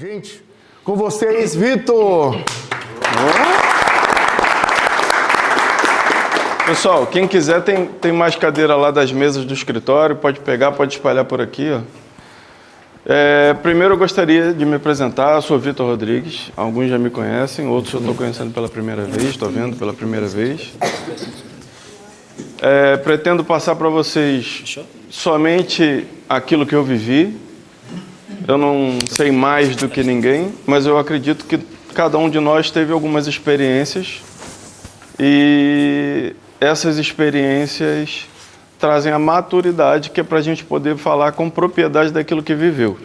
Gente, com vocês, Vitor! Pessoal, quem quiser tem mais cadeira lá das mesas do escritório, pode pegar, pode espalhar por aqui, ó. Primeiro eu gostaria de me apresentar, eu sou Vitor Rodrigues, alguns já me conhecem, outros eu estou conhecendo pela primeira vez, estou vendo pela primeira vez. Pretendo passar para vocês somente aquilo que eu vivi. Eu não sei mais do que ninguém, mas eu acredito que cada um de nós teve algumas experiências e essas experiências trazem a maturidade que é para a gente poder falar com propriedade daquilo que viveu.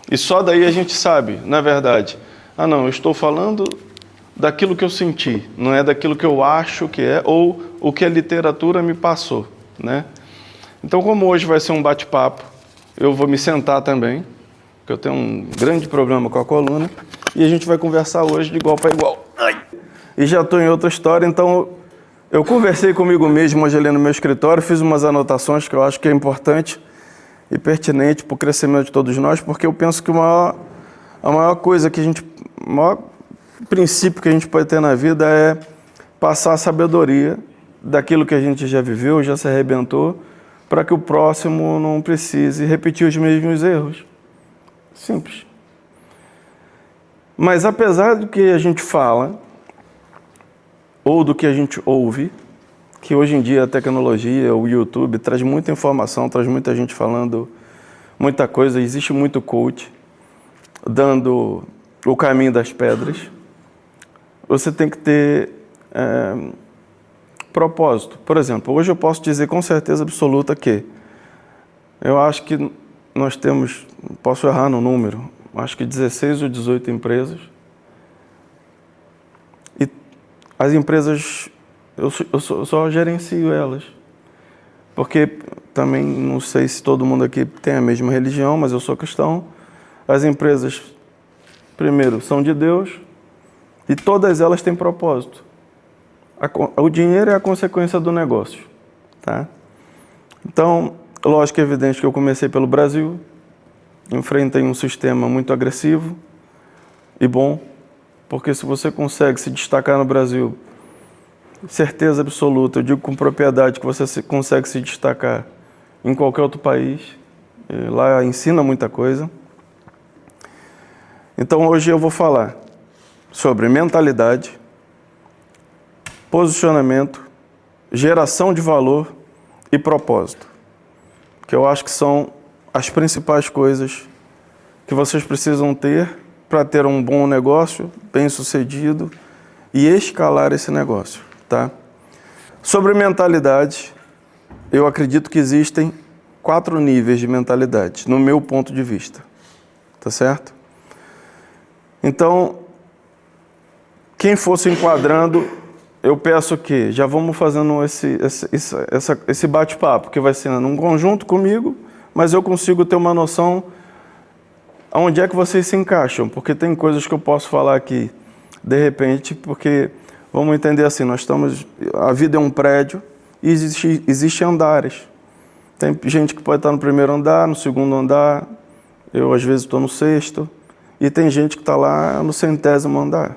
E só daí a gente sabe, na verdade, não, eu estou falando daquilo que eu senti, não é daquilo que eu acho que é ou o que a literatura me passou, né? Então, como hoje vai ser um bate-papo, eu vou me sentar também, porque eu tenho um grande problema com a coluna, e a gente vai conversar hoje de igual para igual. E já estou em outra história, então eu conversei comigo mesmo hoje ali no meu escritório, fiz umas anotações que eu acho que é importante e pertinente para o crescimento de todos nós, porque eu penso que a maior coisa que o maior princípio que a gente pode ter na vida é passar a sabedoria daquilo que a gente já viveu, já se arrebentou, para que o próximo não precise repetir os mesmos erros. Simples. Mas apesar do que a gente fala, ou do que a gente ouve, que hoje em dia a tecnologia, o YouTube, traz muita informação, traz muita gente falando muita coisa, existe muito coach dando o caminho das pedras, você tem que ter propósito. Por exemplo, hoje eu posso dizer com certeza absoluta que eu acho que nós temos, posso errar no número, acho que 16 ou 18 empresas. E as empresas, eu só gerencio elas. Porque também não sei se todo mundo aqui tem a mesma religião, mas eu sou cristão. As empresas, primeiro, são de Deus e todas elas têm propósito. O dinheiro é a consequência do negócio, tá? Então, lógico e evidente que eu comecei pelo Brasil, enfrentei um sistema muito agressivo e bom, porque se você consegue se destacar no Brasil, certeza absoluta, eu digo com propriedade que você consegue se destacar em qualquer outro país, lá ensina muita coisa. Então hoje eu vou falar sobre mentalidade, posicionamento, geração de valor e propósito, que eu acho que são as principais coisas que vocês precisam ter para ter um bom negócio, bem sucedido e escalar esse negócio, tá? Sobre mentalidade, eu acredito que existem 4 níveis de mentalidade, no meu ponto de vista, tá certo? Então, quem fosse enquadrando, eu peço que já vamos fazendo esse bate-papo, que vai ser num conjunto comigo, mas eu consigo ter uma noção aonde é que vocês se encaixam, porque tem coisas que eu posso falar aqui, de repente, porque, vamos entender assim, a vida é um prédio e existem andares. Tem gente que pode estar no primeiro andar, no segundo andar, eu às vezes estou no 6º, e tem gente que está lá no 100º andar.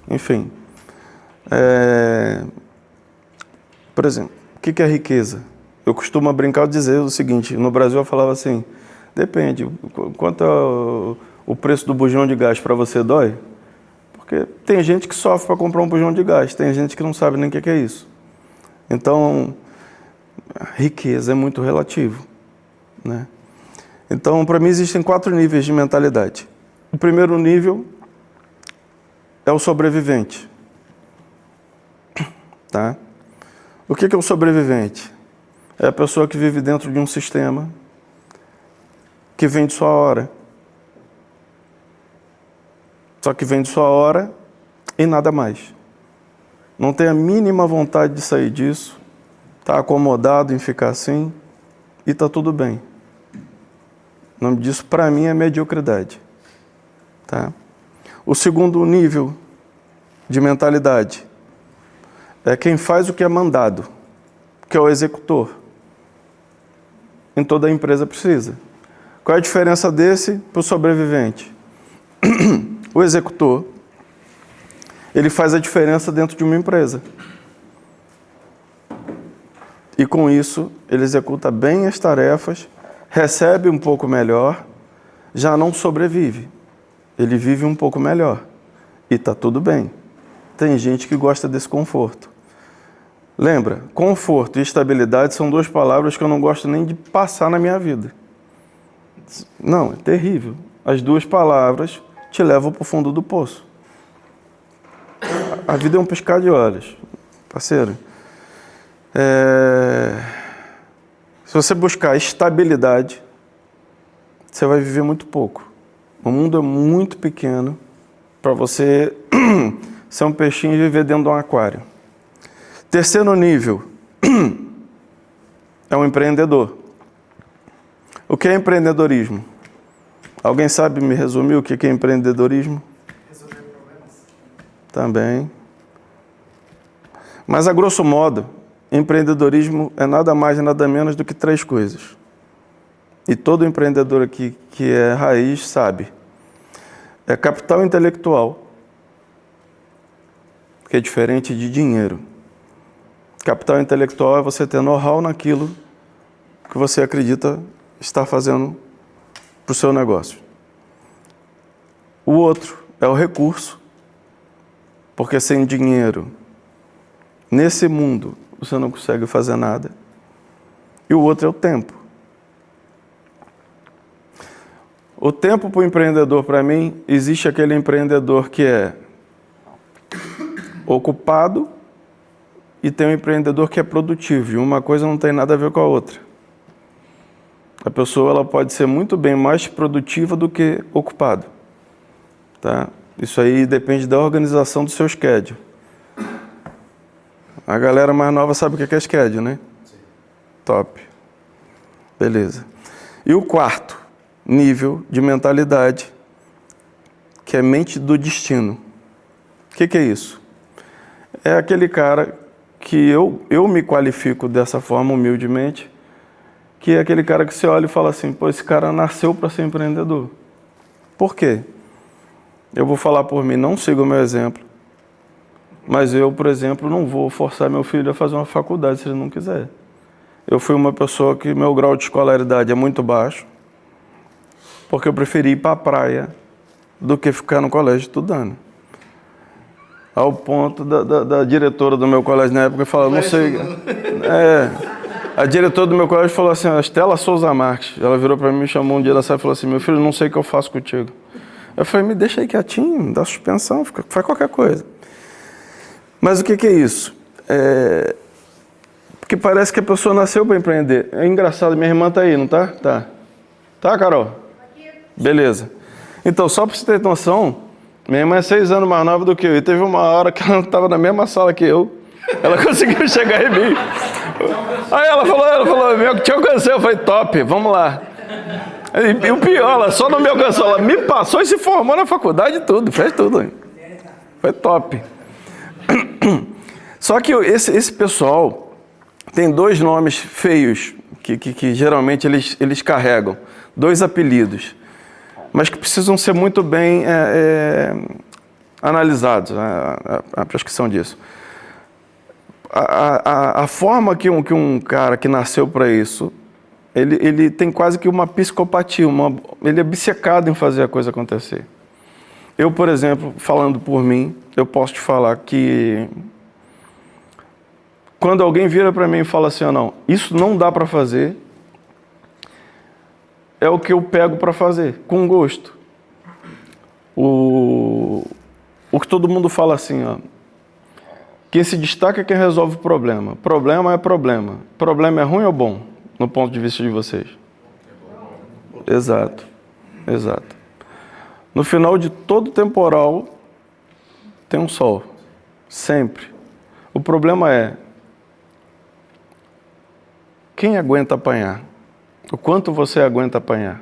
Enfim. Por exemplo, o que é riqueza? Eu costumo brincar de dizer o seguinte, no Brasil eu falava assim, depende, quanto é o preço do bujão de gás para você dói? Porque tem gente que sofre para comprar um bujão de gás, tem gente que não sabe nem o que é isso. Então, riqueza é muito relativo, né? Então, para mim existem 4 níveis de mentalidade. O primeiro nível é o sobrevivente, tá? O que é o sobrevivente? É a pessoa que vive dentro de um sistema que vende sua hora. Só que vende sua hora e nada mais. Não tem a mínima vontade de sair disso, está acomodado em ficar assim e está tudo bem. O nome disso, para mim, é mediocridade. Tá? O segundo nível de mentalidade é quem faz o que é mandado, que é o executor. Em toda empresa precisa. Qual é a diferença desse para o sobrevivente? o executor, ele faz a diferença dentro de uma empresa. E com isso, ele executa bem as tarefas, recebe um pouco melhor, já não sobrevive. Ele vive um pouco melhor. E está tudo bem. Tem gente que gosta desse conforto. Lembra, conforto e estabilidade são duas palavras que eu não gosto nem de passar na minha vida. Não, é terrível. As duas palavras te levam para o fundo do poço. A vida é um piscar de olhos, parceiro. Se você buscar estabilidade, você vai viver muito pouco. O mundo é muito pequeno para você ser um peixinho e viver dentro de um aquário. Terceiro nível é um empreendedor. O que é empreendedorismo? Alguém sabe me resumir o que é empreendedorismo? Resolver problemas. Também. Mas, a grosso modo, empreendedorismo é nada mais e nada menos do que 3 coisas. E todo empreendedor aqui que é raiz sabe. É capital intelectual, que é diferente de dinheiro. Capital intelectual é você ter know-how naquilo que você acredita estar fazendo para o seu negócio. O outro é o recurso, porque sem dinheiro, nesse mundo, você não consegue fazer nada. E o outro é o tempo. O tempo para o empreendedor, para mim, existe aquele empreendedor que é ocupado e tem um empreendedor que é produtivo. E uma coisa não tem nada a ver com a outra. A pessoa ela pode ser muito bem mais produtiva do que ocupado. Tá? Isso aí depende da organização do seu schedule. A galera mais nova sabe o que é schedule, né? Sim. Top. Beleza. E o quarto nível de mentalidade, que é mente do destino. O que é isso? É aquele cara que eu me qualifico dessa forma, humildemente, que é aquele cara que você olha e fala assim, pô, esse cara nasceu para ser empreendedor. Por quê? Eu vou falar por mim, não sigo o meu exemplo, mas eu, por exemplo, não vou forçar meu filho a fazer uma faculdade se ele não quiser. Eu fui uma pessoa que meu grau de escolaridade é muito baixo, porque eu preferi ir para a praia do que ficar no colégio estudando. Ao ponto da diretora do meu colégio na época falar, não sei... A diretora do meu colégio falou assim, a Estela Souza Marques, ela virou para mim, me chamou um dia da sala e falou assim, meu filho, não sei o que eu faço contigo. Eu falei, me deixa aí quietinho, me dá suspensão, faz qualquer coisa. Mas o que é isso? Porque parece que a pessoa nasceu para empreender. É engraçado, minha irmã tá aí, não tá? Tá. Tá, Carol? Beleza. Então, só para você ter noção, minha irmã é 6 anos mais nova do que eu. E teve uma hora que ela estava na mesma sala que eu. Ela conseguiu chegar em mim. Aí ela falou, meu, te alcancei. Eu falei, top, vamos lá. E o pior, ela só não me alcançou. Ela me passou e se formou na faculdade e tudo, fez tudo. Foi top. Só que esse pessoal tem 2 nomes feios que geralmente eles carregam. 2 apelidos. Mas que precisam ser muito bem analisados, a prescrição disso. A forma que um cara que nasceu para isso, ele tem quase que uma psicopatia, ele é obcecado em fazer a coisa acontecer. Eu, por exemplo, falando por mim, eu posso te falar que quando alguém vira para mim e fala assim, não, isso não dá para fazer, é o que eu pego para fazer, com gosto. O que todo mundo fala assim, ó, quem se destaca é quem resolve o problema. Problema é problema. Problema é ruim ou bom, no ponto de vista de vocês? Exato, exato. No final de todo temporal, tem um sol. Sempre. O problema é, quem aguenta apanhar? O quanto você aguenta apanhar?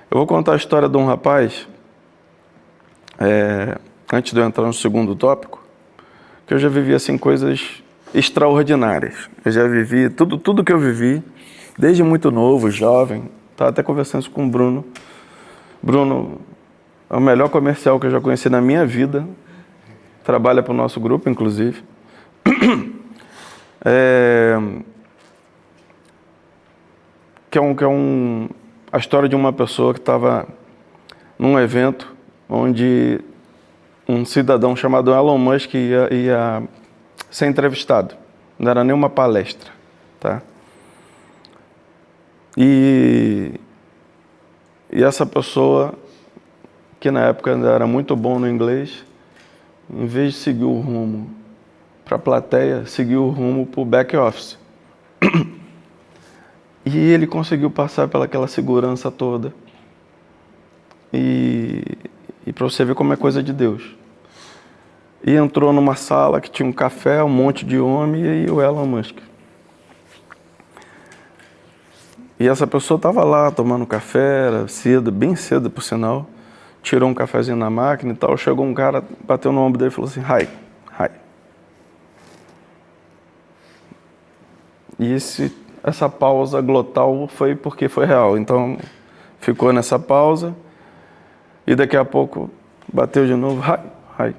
Eu vou contar a história de um rapaz, antes de eu entrar no segundo tópico, que eu já vivi assim coisas extraordinárias. Eu já vivi tudo que eu vivi, desde muito novo, jovem. Estava até conversando isso com o Bruno. Bruno, É o melhor comercial que eu já conheci na minha vida. Trabalha para o nosso grupo, inclusive. Que é a história de uma pessoa que estava num evento onde um cidadão chamado Elon Musk ia ser entrevistado. Não era nenhuma palestra, tá? E essa pessoa, que na época ainda era muito bom no inglês, em vez de seguir o rumo para a plateia, seguiu o rumo para o back office. E ele conseguiu passar pelaquela segurança toda. E para você ver como é coisa de Deus. E entrou numa sala que tinha um café, um monte de homem e o Elon Musk. E essa pessoa estava lá tomando café, era cedo, bem cedo por sinal. Tirou um cafezinho na máquina e tal. Chegou um cara, bateu no ombro dele e falou assim, hi. E essa pausa glotal foi porque foi real. Então, ficou nessa pausa. E daqui a pouco, bateu de novo, hi.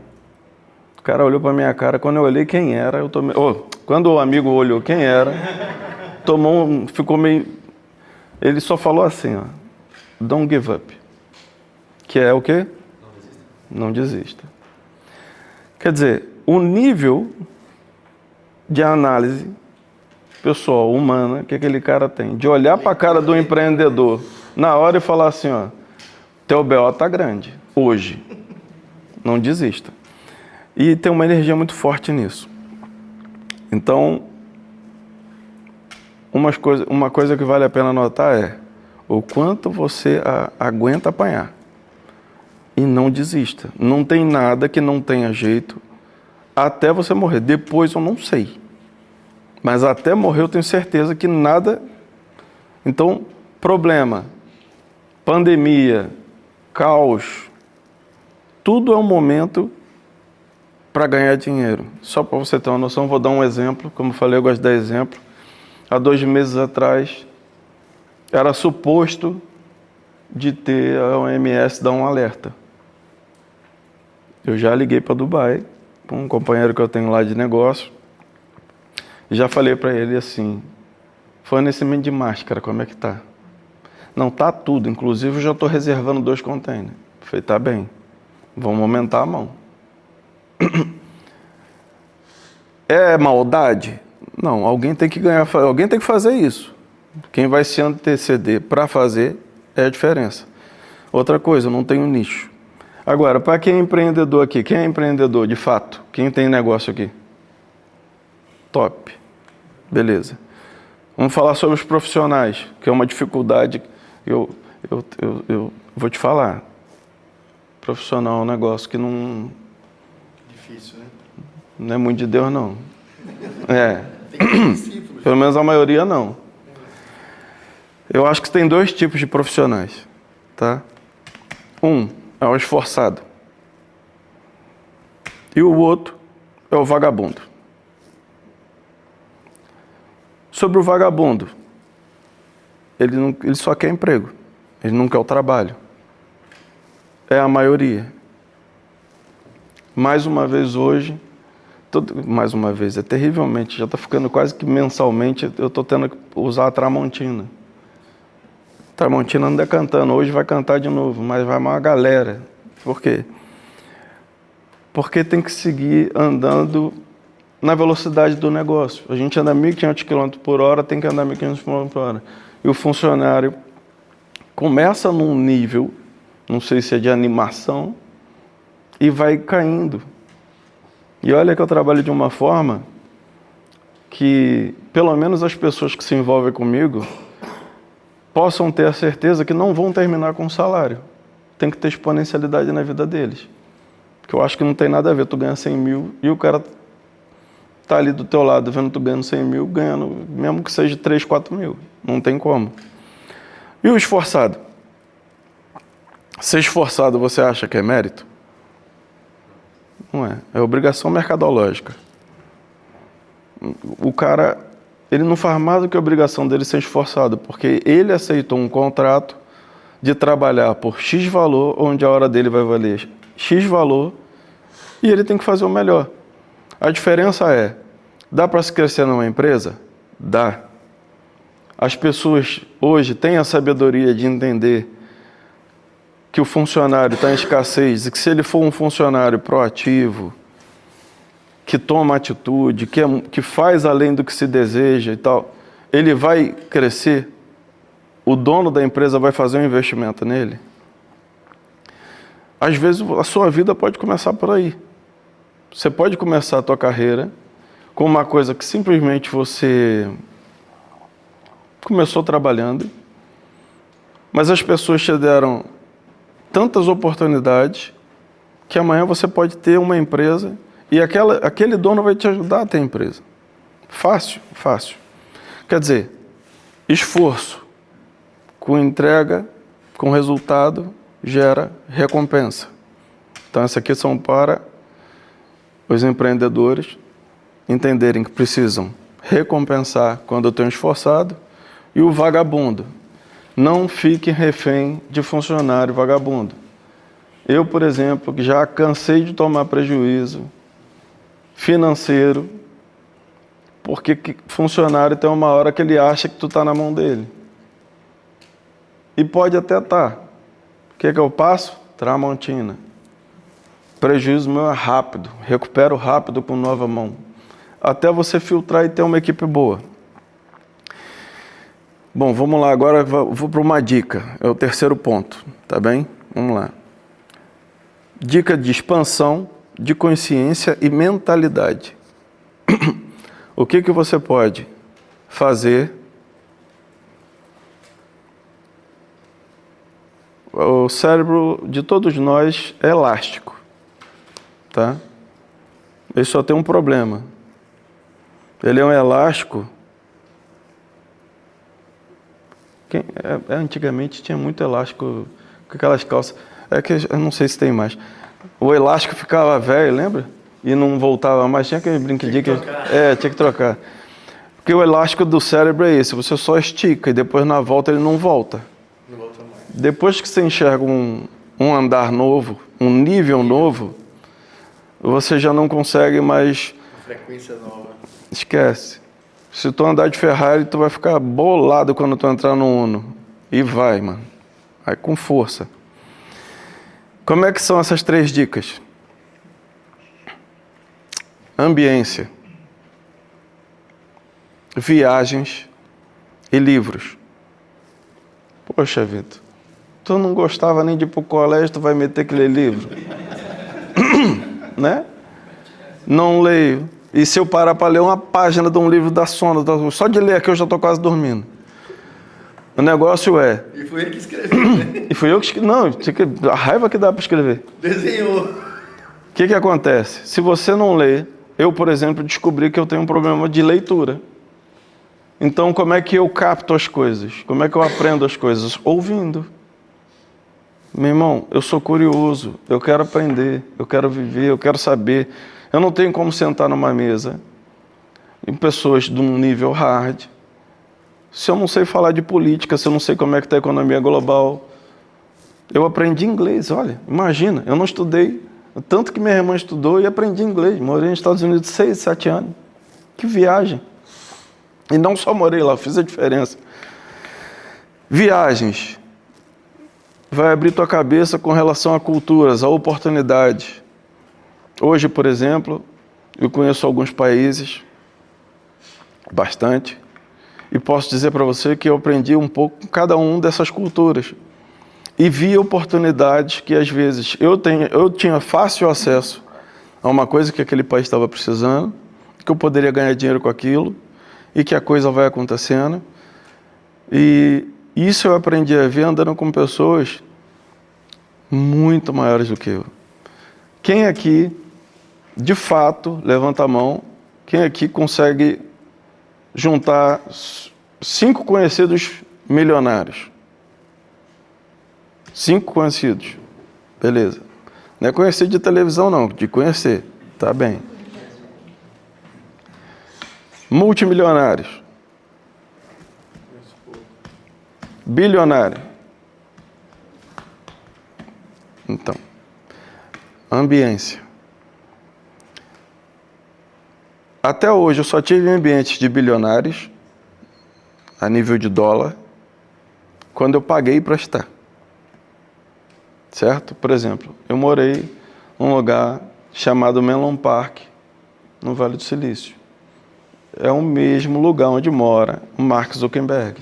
O cara olhou para minha cara. Quando eu olhei quem era, eu tomei... quando o amigo olhou quem era, ficou meio... Ele só falou assim, ó, don't give up. Que é o quê? Não desista. Quer dizer, o nível de análise pessoal, humana, que aquele cara tem, de olhar para a cara do empreendedor na hora e falar assim, ó, teu BO tá grande, hoje, não desista. E tem uma energia muito forte nisso. Então, uma coisa que vale a pena notar é o quanto você aguenta apanhar. E não desista. Não tem nada que não tenha jeito até você morrer. Depois eu não sei. Mas até morrer eu tenho certeza que nada... Então, problema, pandemia, caos, tudo é um momento para ganhar dinheiro. Só para você ter uma noção, vou dar um exemplo. Como eu falei, eu gosto de dar exemplo. Há 2 meses atrás, era suposto de ter a OMS dar um alerta. Eu já liguei para Dubai, para um companheiro que eu tenho lá de negócio, e já falei para ele assim, fornecimento de máscara, como é que tá? Não, tá tudo, inclusive eu já estou reservando 2 containers. Eu falei, tá bem, vamos aumentar a mão. É maldade? Não, alguém tem que ganhar, alguém tem que fazer isso. Quem vai se anteceder para fazer é a diferença. Outra coisa, não tem um nicho. Agora, para quem é empreendedor aqui, quem é empreendedor de fato? Quem tem negócio aqui? Top. Beleza. Vamos falar sobre os profissionais, que é uma dificuldade. Eu vou te falar. Profissional é um negócio que não... Difícil, né? Não é muito de Deus, não. Pelo menos a maioria não. Eu acho que tem 2 tipos de profissionais, tá? Um é o esforçado. E o outro é o vagabundo. Sobre o vagabundo, ele só quer emprego. Ele não quer o trabalho. É a maioria. Mais uma vez hoje, mais uma vez, é terrivelmente, já está ficando quase que mensalmente, eu estou tendo que usar a Tramontina. Tramontina anda cantando, hoje vai cantar de novo, mas vai uma galera. Por quê? Porque tem que seguir andando na velocidade do negócio. A gente anda 1.500 km por hora, tem que andar 1.500 km por hora. E o funcionário começa num nível, não sei se é de animação, e vai caindo. E olha que eu trabalho de uma forma que, pelo menos as pessoas que se envolvem comigo, possam ter a certeza que não vão terminar com salário. Tem que ter exponencialidade na vida deles. Porque eu acho que não tem nada a ver, tu ganha 100 mil e o cara tá ali do teu lado vendo tu ganhando 100 mil, ganhando, mesmo que seja 3, 4 mil. Não tem como. E o esforçado? Ser esforçado você acha que é mérito? Não é. É obrigação mercadológica. O cara, ele não faz mais do que a obrigação dele ser esforçado, porque ele aceitou um contrato de trabalhar por X valor, onde a hora dele vai valer X valor, e ele tem que fazer o melhor. A diferença é, dá para se crescer numa empresa? Dá. As pessoas hoje têm a sabedoria de entender que o funcionário está em escassez e que se ele for um funcionário proativo, que toma atitude, que faz além do que se deseja e tal, ele vai crescer, o dono da empresa vai fazer um investimento nele. Às vezes a sua vida pode começar por aí. Você pode começar a tua carreira com uma coisa que simplesmente você começou trabalhando, mas as pessoas te deram tantas oportunidades que amanhã você pode ter uma empresa e aquele dono vai te ajudar a ter empresa. Fácil, fácil. Quer dizer, esforço com entrega, com resultado, gera recompensa. Então, essas aqui são para os empreendedores entenderem que precisam recompensar quando eu tenho esforçado, e o vagabundo, não fique refém de funcionário vagabundo. Eu, por exemplo, que já cansei de tomar prejuízo financeiro, porque funcionário tem uma hora que ele acha que tu está na mão dele. E pode até estar. O que eu passo? Tramontina. Prejuízo meu é rápido, recupero rápido com nova mão. Até você filtrar e ter uma equipe boa. Bom, vamos lá, agora vou para uma dica, é o terceiro ponto, tá bem? Vamos lá. Dica de expansão, de consciência e mentalidade. O que você pode fazer? O cérebro de todos nós é elástico, tá? Ele só tem um problema. Ele é um elástico. Antigamente tinha muito elástico com aquelas calças. É que eu não sei se tem mais. O elástico ficava velho, lembra? E não voltava mais. Tinha aquele brinquedinho que tinha que trocar. Porque o elástico do cérebro é esse. Você só estica e depois na volta ele não volta. Não volta mais. Depois que você enxerga um andar novo, um nível novo, você já não consegue mais. Frequência nova. Esquece. Se tu andar de Ferrari, tu vai ficar bolado quando tu entrar no Uno. E vai, mano. Vai com força. Como é que são essas 3 dicas? Ambiência, viagens e livros. Poxa, Vitor, tu não gostava nem de ir pro colégio, tu vai meter aquele livro? Né? Não leio. E se eu parar para ler uma página de um livro da sono, só de ler aqui eu já estou quase dormindo. O negócio é... E foi ele que escreveu, né? E fui eu que escrevi. Não, a raiva que dá para escrever. Desenhou. O que acontece? Se você não lê, eu, por exemplo, descobri que eu tenho um problema de leitura. Então, como é que eu capto as coisas? Como é que eu aprendo as coisas? Ouvindo. Meu irmão, eu sou curioso, eu quero aprender, eu quero viver, eu quero saber. Eu não tenho como sentar numa mesa em pessoas de um nível hard. Se eu não sei falar de política, se eu não sei como é que está a economia global. Eu aprendi inglês, olha, imagina, eu não estudei, tanto que minha irmã estudou e aprendi inglês. Morei nos Estados Unidos 6, 7 anos. Que viagem. E não só morei lá, fiz a diferença. Viagens. Vai abrir tua cabeça com relação a culturas, a oportunidades. Hoje, por exemplo, eu conheço alguns países, bastante, e posso dizer para você que eu aprendi um pouco com cada um dessas culturas. E vi oportunidades que, às vezes, eu tinha fácil acesso a uma coisa que aquele país estava precisando, que eu poderia ganhar dinheiro com aquilo, e que a coisa vai acontecendo. E isso eu aprendi a ver andando com pessoas muito maiores do que eu. Quem aqui, de fato, levanta a mão, quem aqui consegue juntar 5 conhecidos milionários? 5 conhecidos. Beleza. Não é conhecido de televisão, não, de conhecer. Tá bem. Multimilionários. Bilionário. ambiência. Até hoje eu só tive ambientes de bilionários, a nível de dólar, quando eu paguei para estar. Certo? Por exemplo, eu morei num lugar chamado Menlo Park, no Vale do Silício. É o mesmo lugar onde mora o Mark Zuckerberg.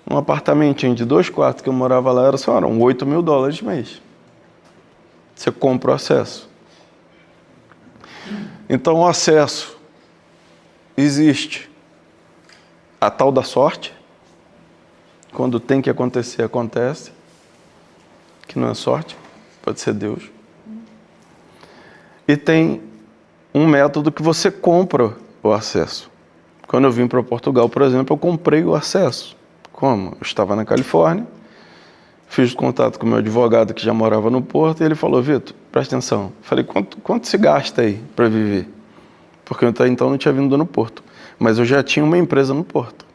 Um apartamentinho de 2 quartos que eu morava lá eram $8.000 mês. Você compra o acesso. Então o acesso existe. A tal da sorte, quando tem que acontecer, acontece. Que não é sorte, pode ser Deus. E tem um método que você compra o acesso. Quando eu vim para Portugal, por exemplo, eu comprei o acesso. Como? Eu estava na Califórnia, fiz contato com o meu advogado que já morava no Porto e ele falou: Vitor, presta atenção. Falei: quanto se gasta aí para viver? Porque eu até então não tinha vindo no Porto. Mas eu já tinha uma empresa no Porto.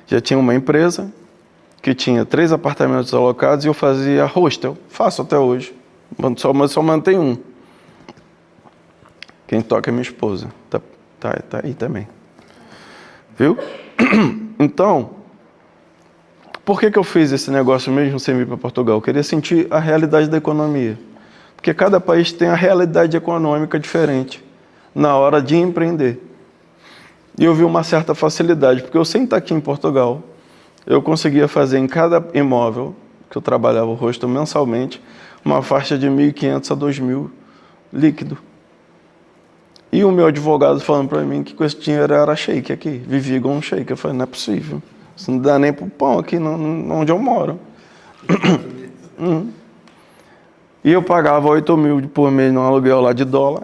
Já tinha uma empresa que tinha 3 apartamentos alocados e eu fazia hostel. Faço até hoje. Mas só mantém um. Quem toca é minha esposa. Tá aí também. Viu? Então, por que eu fiz esse negócio mesmo sem vir para Portugal? Eu queria sentir a realidade da economia. Porque cada país tem a realidade econômica diferente na hora de empreender. E eu vi uma certa facilidade, porque eu sem estar aqui em Portugal, eu conseguia fazer em cada imóvel que eu trabalhava o hostel mensalmente, uma faixa de 1.500 a 2.000 líquido. E o meu advogado falando para mim que com esse dinheiro era shake aqui, vivia igual um shake. Eu falei: não é possível, isso não dá nem pro pão aqui onde eu moro. E eu pagava 8.000 por mês no aluguel lá de dólar.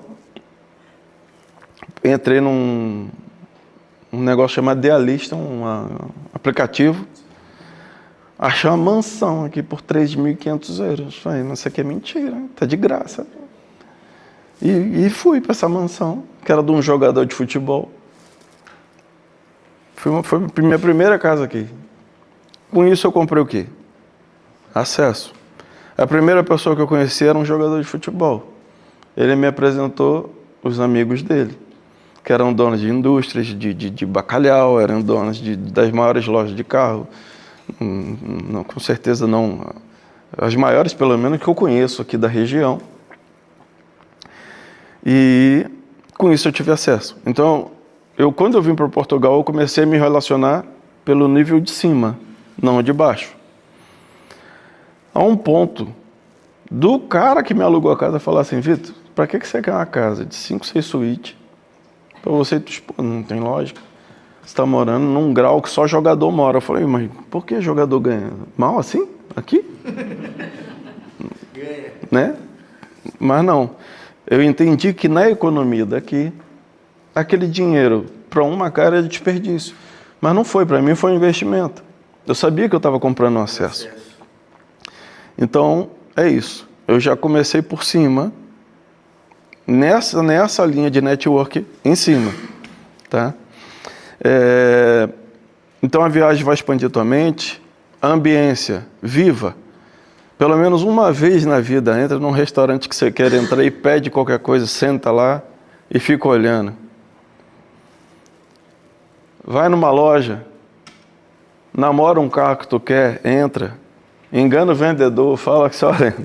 Entrei num negócio chamado Idealista, um aplicativo. Achei uma mansão aqui por 3.500 euros. Falei: não, isso aqui é mentira, tá de graça. E fui para essa mansão, que era de um jogador de futebol. Foi a minha primeira casa aqui. Com isso eu comprei o quê? Acesso. A primeira pessoa que eu conheci era um jogador de futebol. Ele me apresentou os amigos dele, que eram donos de indústrias, de bacalhau, eram donos das maiores lojas de carro. Não, com certeza não. As maiores, pelo menos, que eu conheço aqui da região. E com isso eu tive acesso. Então, quando eu vim para Portugal, eu comecei a me relacionar pelo nível de cima, não de baixo. A um ponto do cara que me alugou a casa falar assim: Vitor, para que você quer uma casa de 5, 6 suítes? Para você e tua esposa, não tem lógica. Você está morando num grau que só jogador mora. Eu falei: mas por que jogador ganha? Mal assim? Aqui? Ganha. Né? Mas não. Eu entendi que na economia daqui, aquele dinheiro para uma cara é desperdício. Mas não foi, para mim foi um investimento. Eu sabia que eu estava comprando um acesso. Então, é isso. Eu já comecei por cima, nessa linha de network em cima. Tá? Então a viagem vai expandir tua mente, a ambiência viva. Pelo menos uma vez na vida, entra num restaurante que você quer entrar e pede qualquer coisa, senta lá e fica olhando. Vai numa loja, namora um carro que tu quer, entra, engana o vendedor, fala que olha,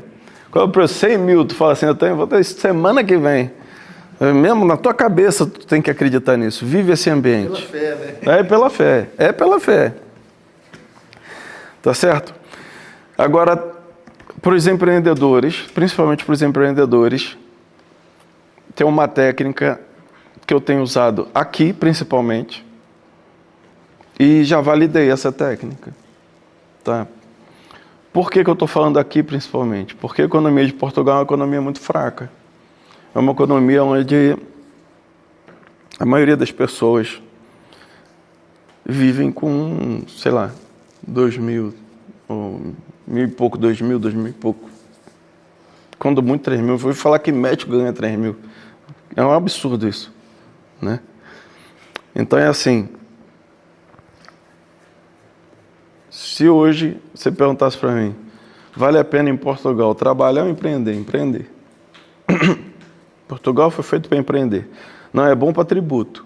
qual é o preço? 100 mil, tu fala assim: vou ter semana que vem. Mesmo na tua cabeça tu tem que acreditar nisso, vive esse ambiente. Pela fé, né? É pela fé. Tá certo? Agora, para os empreendedores, principalmente para os empreendedores, tem uma técnica que eu tenho usado aqui, principalmente, e já validei essa técnica. Tá? Por que eu estou falando aqui, principalmente? Porque a economia de Portugal é uma economia muito fraca. É uma economia onde a maioria das pessoas vivem com, sei lá, 2.000, ou 1.000 e pouco, 2.000, 2.000 e pouco. Quando muito, 3.000. Eu vou falar que médico ganha 3.000. É um absurdo isso, né? Então é assim, se hoje você perguntasse para mim: vale a pena em Portugal trabalhar ou empreender? Empreender. Portugal foi feito para empreender. Não é bom para tributo.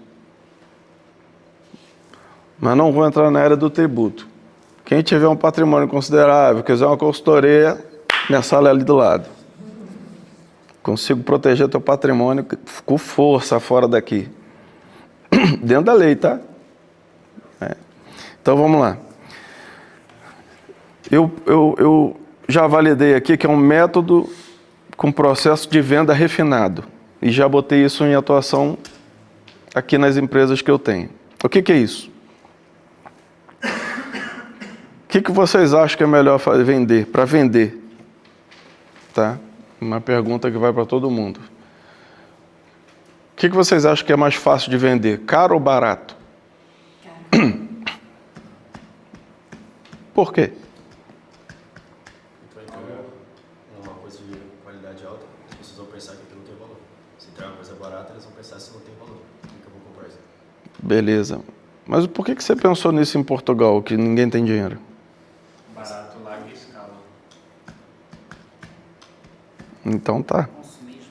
Mas não vou entrar na era do tributo. Quem tiver um patrimônio considerável, quiser uma consultoria, minha sala é ali do lado. Consigo proteger teu patrimônio com força fora daqui. Dentro da lei, tá? Então vamos lá. Eu já validei aqui que é um método com processo de venda refinado. E já botei isso em atuação aqui nas empresas que eu tenho. O que é isso? O que vocês acham que é melhor vender? Para vender. Tá? Uma pergunta que vai para todo mundo. O que vocês acham que é mais fácil de vender? Caro ou barato? Caro. Por quê? Uma coisa de qualidade alta, as pessoas vão pensar que aquilo não tem valor. Se entrar uma coisa barata, eles vão pensar se não tem valor. Por que eu vou comprar isso? Beleza. Mas por que você pensou nisso em Portugal, que ninguém tem dinheiro? Barato, larga escala. Então tá. Consumismo.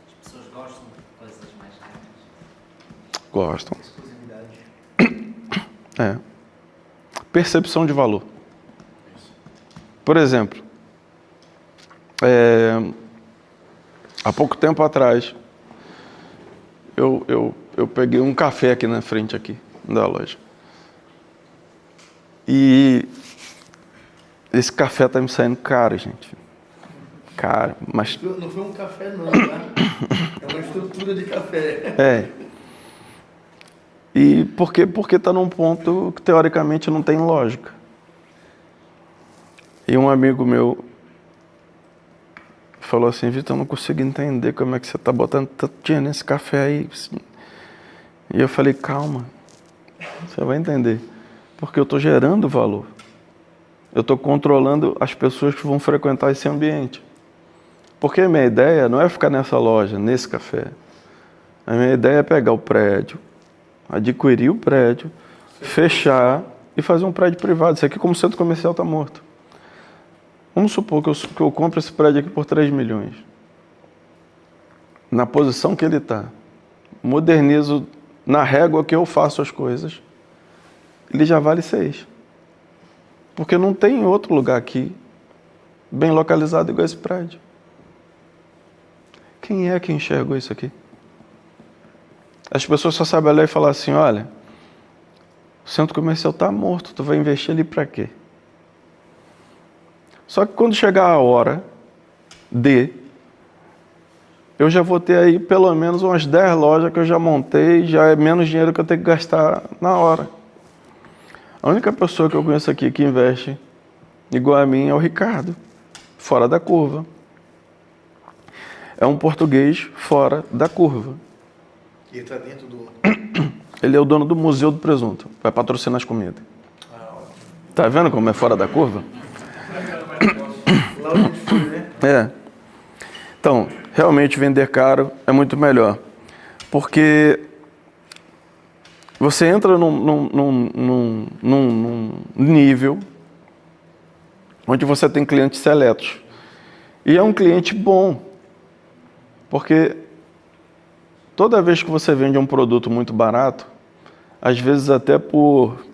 As pessoas gostam de coisas mais rápidas. Gostam. Exclusividade. É. Percepção de valor. Por exemplo, há pouco tempo atrás, eu peguei um café aqui na frente aqui da loja. E esse café tá me saindo caro, gente. Caro, mas... Não foi um café não, tá? É uma estrutura de café. É. E por quê? Porque está num ponto que teoricamente não tem lógica. E um amigo meu falou assim: Vitor, eu não consigo entender como é que você está botando tanto dinheiro nesse café aí. E eu falei: calma, você vai entender. Porque eu estou gerando valor. Eu estou controlando as pessoas que vão frequentar esse ambiente. Porque a minha ideia não é ficar nessa loja, nesse café. A minha ideia é pegar o prédio, adquirir o prédio, fechar e fazer um prédio privado. Isso aqui, como centro comercial, está morto. Vamos supor que eu compro esse prédio aqui por 3 milhões. Na posição que ele está. Modernizo na régua que eu faço as coisas. Ele já vale 6. Porque não tem outro lugar aqui bem localizado igual esse prédio. Quem é que enxergou isso aqui? As pessoas só sabem olhar e falar assim: olha, o centro comercial está morto, tu vai investir ali para quê? Só que quando chegar a hora eu já vou ter aí pelo menos umas 10 lojas que eu já montei, já é menos dinheiro que eu tenho que gastar na hora. A única pessoa que eu conheço aqui que investe igual a mim é o Ricardo, fora da curva. É um português fora da curva. E ele tá dentro do... Ele é o dono do Museu do Presunto, vai patrocinar as comidas. Tá vendo como é fora da curva? Lá onde foi, né? É. Então, realmente vender caro é muito melhor. Porque você entra num nível onde você tem clientes seletos. E é um cliente bom. Porque toda vez que você vende um produto muito barato, às vezes até por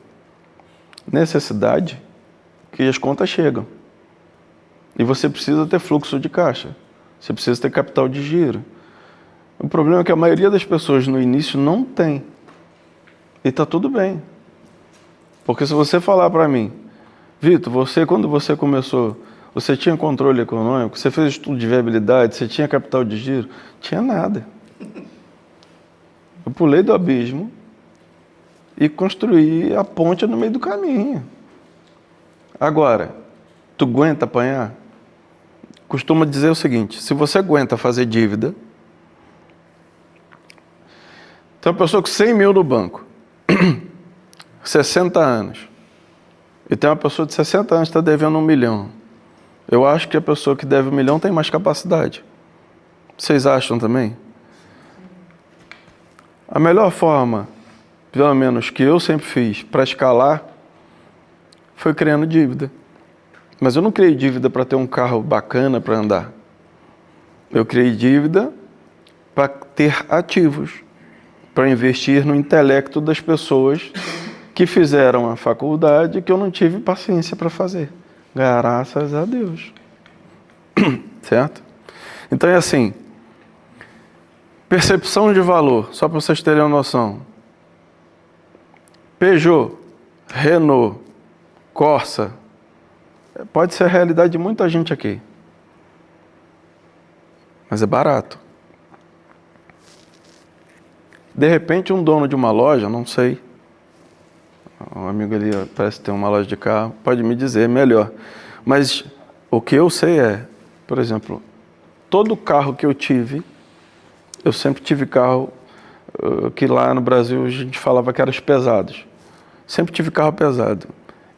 necessidade, que as contas chegam. E você precisa ter fluxo de caixa. Você precisa ter capital de giro. O problema é que a maioria das pessoas no início não tem. E está tudo bem. Porque se você falar para mim: Vitor, quando você começou, você tinha controle econômico, você fez estudo de viabilidade, você tinha capital de giro? Tinha nada. Eu pulei do abismo e construí a ponte no meio do caminho. Agora, tu aguenta apanhar? Costuma dizer o seguinte: se você aguenta fazer dívida, tem uma pessoa com 100 mil no banco, 60 anos, e tem uma pessoa de 60 anos que está devendo 1 milhão. Eu acho que a pessoa que deve 1 milhão tem mais capacidade. Vocês acham também? A melhor forma, pelo menos que eu sempre fiz, para escalar, foi criando dívida. Mas eu não criei dívida para ter um carro bacana para andar. Eu criei dívida para ter ativos, para investir no intelecto das pessoas que fizeram a faculdade que eu não tive paciência para fazer. Graças a Deus. Certo? Então é assim, percepção de valor, só para vocês terem uma noção. Peugeot, Renault, Corsa, pode ser a realidade de muita gente aqui. Mas é barato. De repente, um dono de uma loja, não sei, um amigo ali parece ter uma loja de carro, pode me dizer melhor. Mas o que eu sei é, por exemplo, todo carro que eu tive, eu sempre tive carro que lá no Brasil a gente falava que eram os pesados. Sempre tive carro pesado.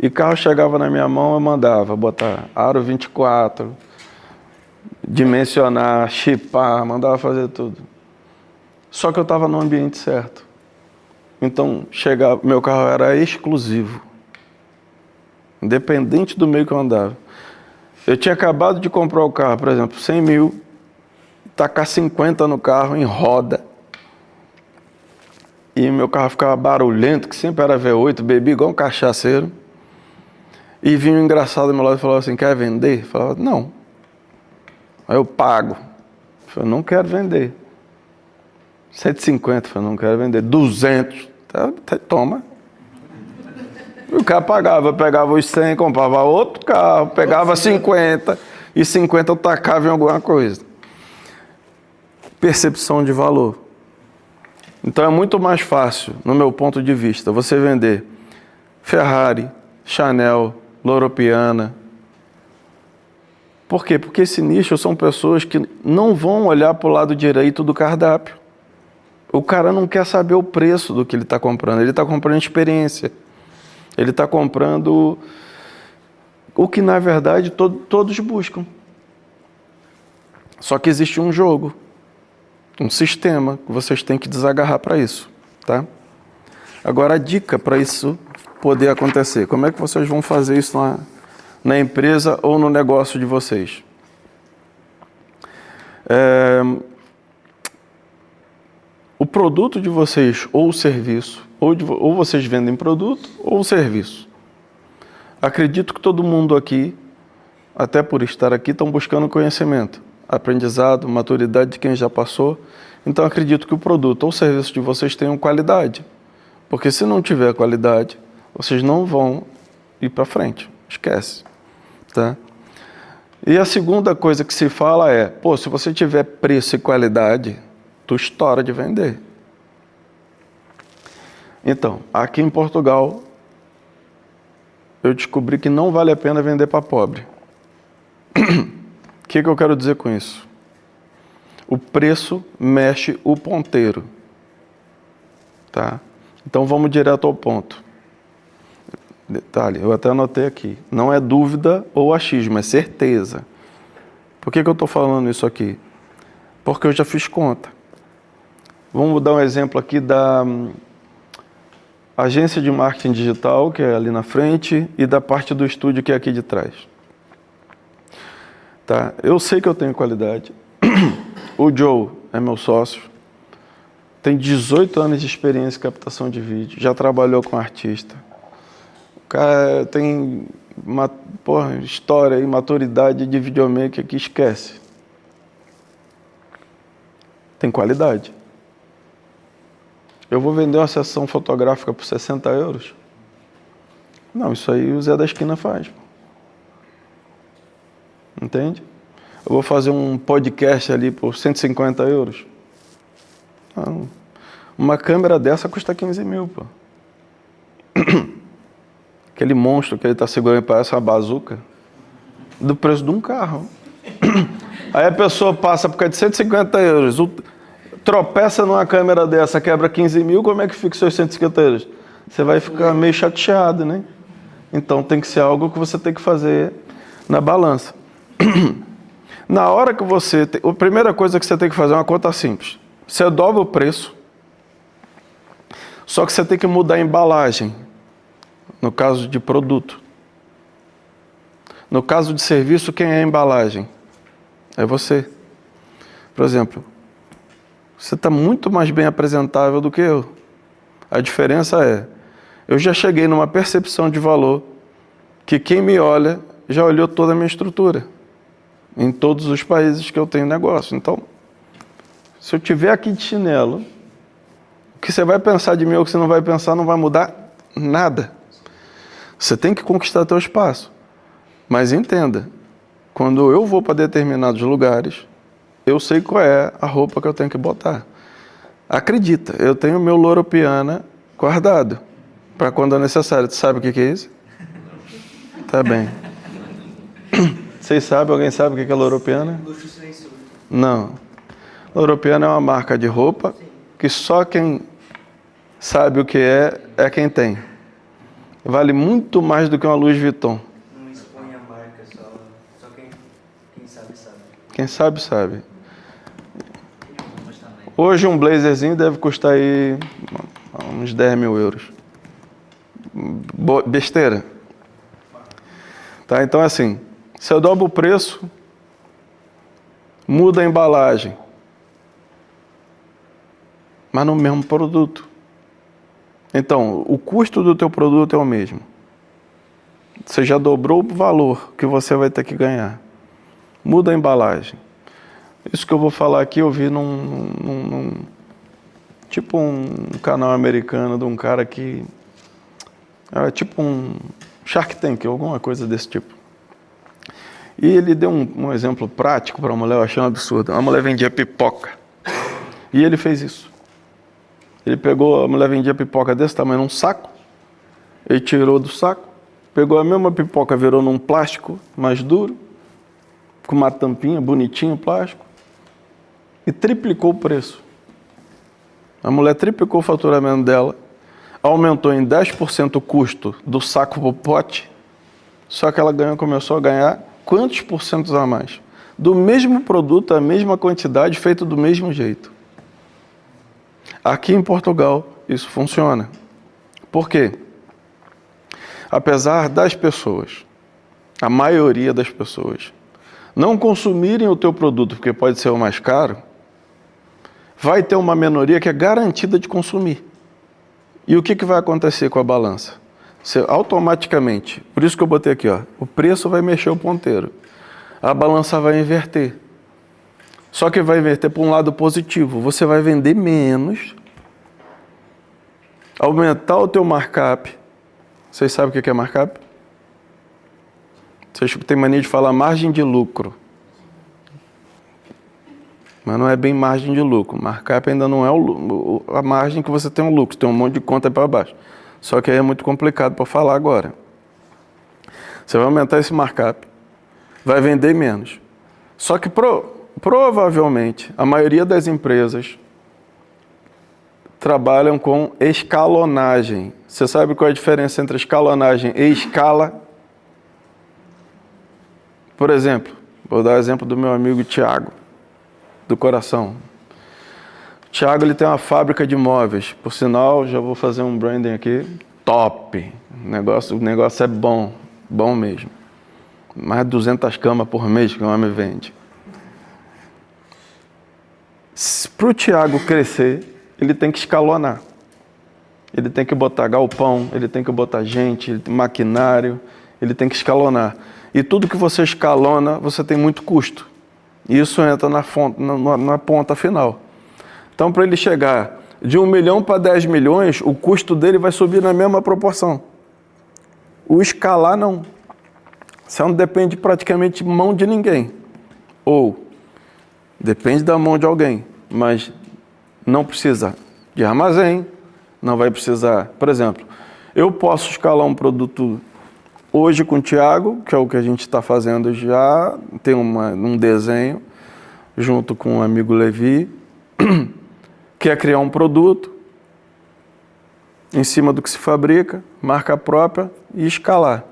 E carro chegava na minha mão, eu mandava botar aro 24, dimensionar, chipar, mandava fazer tudo. Só que eu estava no ambiente certo. Então, meu carro era exclusivo. Independente do meio que eu andava. Eu tinha acabado de comprar o carro, por exemplo, 100 mil, tacar 50 no carro, em roda. E meu carro ficava barulhento, que sempre era V8, bebi igual um cachaceiro. E vinha um engraçado do meu lado e falava assim, quer vender? Eu falava, não. Aí eu pago. Eu falei, não quero vender. 150, eu falei, não quero vender. 200, toma. E o cara pagava, eu pegava os 100, comprava outro carro, pegava 50, e 50 eu tacava em alguma coisa. Percepção de valor. Então é muito mais fácil, no meu ponto de vista, você vender Ferrari, Chanel, Loro Piana. Por quê? Porque esse nicho são pessoas que não vão olhar para o lado direito do cardápio. O cara não quer saber o preço do que ele está comprando, ele está comprando experiência. Ele está comprando o que, na verdade, todos buscam. Só que existe um jogo, um sistema que vocês têm que desagarrar para isso, tá? Agora, a dica para isso poder acontecer. Como é que vocês vão fazer isso na empresa ou no negócio de vocês? O produto de vocês ou o serviço, ou vocês vendem produto ou serviço. Acredito que todo mundo aqui, até por estar aqui, estão buscando conhecimento, aprendizado, maturidade de quem já passou. Então acredito que o produto ou o serviço de vocês tenham qualidade. Porque se não tiver qualidade, vocês não vão ir para frente. Esquece. Tá? E a segunda coisa que se fala é, pô, se você tiver preço e qualidade, tu estoura de vender. Então, aqui em Portugal, eu descobri que não vale a pena vender para pobre. O que eu quero dizer com isso? O preço mexe o ponteiro. Tá? Então vamos direto ao ponto. Detalhe, eu até anotei aqui. Não é dúvida ou achismo, é certeza. Por que eu estou falando isso aqui? Porque eu já fiz conta. Vamos dar um exemplo aqui da agência de marketing digital, que é ali na frente, e da parte do estúdio, que é aqui de trás. Tá? Eu sei que eu tenho qualidade. O Joe é meu sócio. Tem 18 anos de experiência em captação de vídeo. Já trabalhou com artista. O cara tem uma história e maturidade de videomaker que esquece. Tem qualidade. Eu vou vender uma sessão fotográfica por 60 euros? Não, isso aí o Zé da Esquina faz. Entende? Eu vou fazer um podcast ali por 150 euros? Não. Uma câmera dessa custa 15 mil, pô. Aquele monstro que ele está segurando, parece uma bazuca, do preço de um carro. Aí a pessoa passa por causa de 150 euros, tropeça numa câmera dessa, quebra 15 mil, como é que fica os seus 150 euros? Você vai ficar meio chateado, né? Então tem que ser algo que você tem que fazer na balança. Na hora que você... A primeira coisa que você tem que fazer é uma conta simples. Você dobra o preço, só que você tem que mudar a embalagem, no caso de produto. No caso de serviço, quem é a embalagem? É você. Por exemplo, Você está muito mais bem apresentável do que eu. A diferença é, eu já cheguei numa percepção de valor que quem me olha já olhou toda a minha estrutura, em todos os países que eu tenho negócio. Então, se eu tiver aqui de chinelo, o que você vai pensar de mim ou o que você não vai pensar não vai mudar nada. Você tem que conquistar teu espaço. Mas entenda, quando eu vou para determinados lugares, eu sei qual é a roupa que eu tenho que botar. Acredita, eu tenho meu Loro Piana guardado, para quando é necessário. Tu sabe o que é isso? Tá bem. Vocês sabem? Alguém sabe o que é Loro Piana? Luxo silencioso. Não. Loro Piana é uma marca de roupa que só quem sabe o que é quem tem. Vale muito mais do que uma Louis Vuitton. Não expõe a marca, só quem sabe, sabe. Quem sabe, sabe. Roupas também. Hoje um blazerzinho deve custar aí uns 10 mil euros. Besteira. Tá, então assim, se eu dobro o preço, muda a embalagem, mas no mesmo produto. Então, o custo do teu produto é o mesmo. Você já dobrou o valor que você vai ter que ganhar. Muda a embalagem. Isso que eu vou falar aqui eu vi tipo um canal americano de um cara que era tipo um Shark Tank, alguma coisa desse tipo. E ele deu um exemplo prático para uma mulher, eu achei um absurdo. Uma mulher vendia pipoca. E ele fez isso. Ele pegou, a mulher vendia pipoca desse tamanho num saco, ele tirou do saco, pegou a mesma pipoca, virou num plástico mais duro, com uma tampinha, bonitinho, plástico, e triplicou o preço. A mulher triplicou o faturamento dela, aumentou em 10% o custo do saco pro pote, só que ela começou a ganhar quantos porcentos a mais? Do mesmo produto, a mesma quantidade, feito do mesmo jeito. Aqui em Portugal, isso funciona. Por quê? Apesar das pessoas, a maioria das pessoas, não consumirem o teu produto, porque pode ser o mais caro, vai ter uma minoria que é garantida de consumir. E o que vai acontecer com a balança? Você automaticamente, por isso que eu botei aqui, ó, o preço vai mexer o ponteiro. A balança vai inverter. Só que vai inverter para um lado positivo. Você vai vender menos, aumentar o teu markup. Vocês sabem o que é markup? Vocês têm mania de falar margem de lucro. Mas não é bem margem de lucro. Markup ainda não é a margem que você tem um lucro. Tem um monte de conta para baixo. Só que aí é muito complicado para falar agora. Você vai aumentar esse markup, vai vender menos. Só que provavelmente a maioria das empresas trabalham com escalonagem. Você sabe qual é a diferença entre escalonagem e escala? Por exemplo, vou dar o exemplo do meu amigo Tiago, do coração. Tiago, ele tem uma fábrica de móveis. Por sinal, já vou fazer um branding aqui. Top! O negócio é bom, bom mesmo. Mais de 200 camas por mês que o homem vende. Para o Tiago crescer, ele tem que escalonar. Ele tem que botar galpão, ele tem que botar gente, maquinário, ele tem que escalonar. E tudo que você escalona, você tem muito custo. E isso entra na ponta final. Então, para ele chegar de 1 milhão para 10 milhões, o custo dele vai subir na mesma proporção. O escalar, não. Você não depende praticamente de mão de ninguém. Ou depende da mão de alguém, mas não precisa de armazém, não vai precisar... Por exemplo, eu posso escalar um produto hoje com o Tiago, que é o que a gente está fazendo já, tem um desenho junto com um amigo Levi, que é criar um produto em cima do que se fabrica, marca própria e escalar.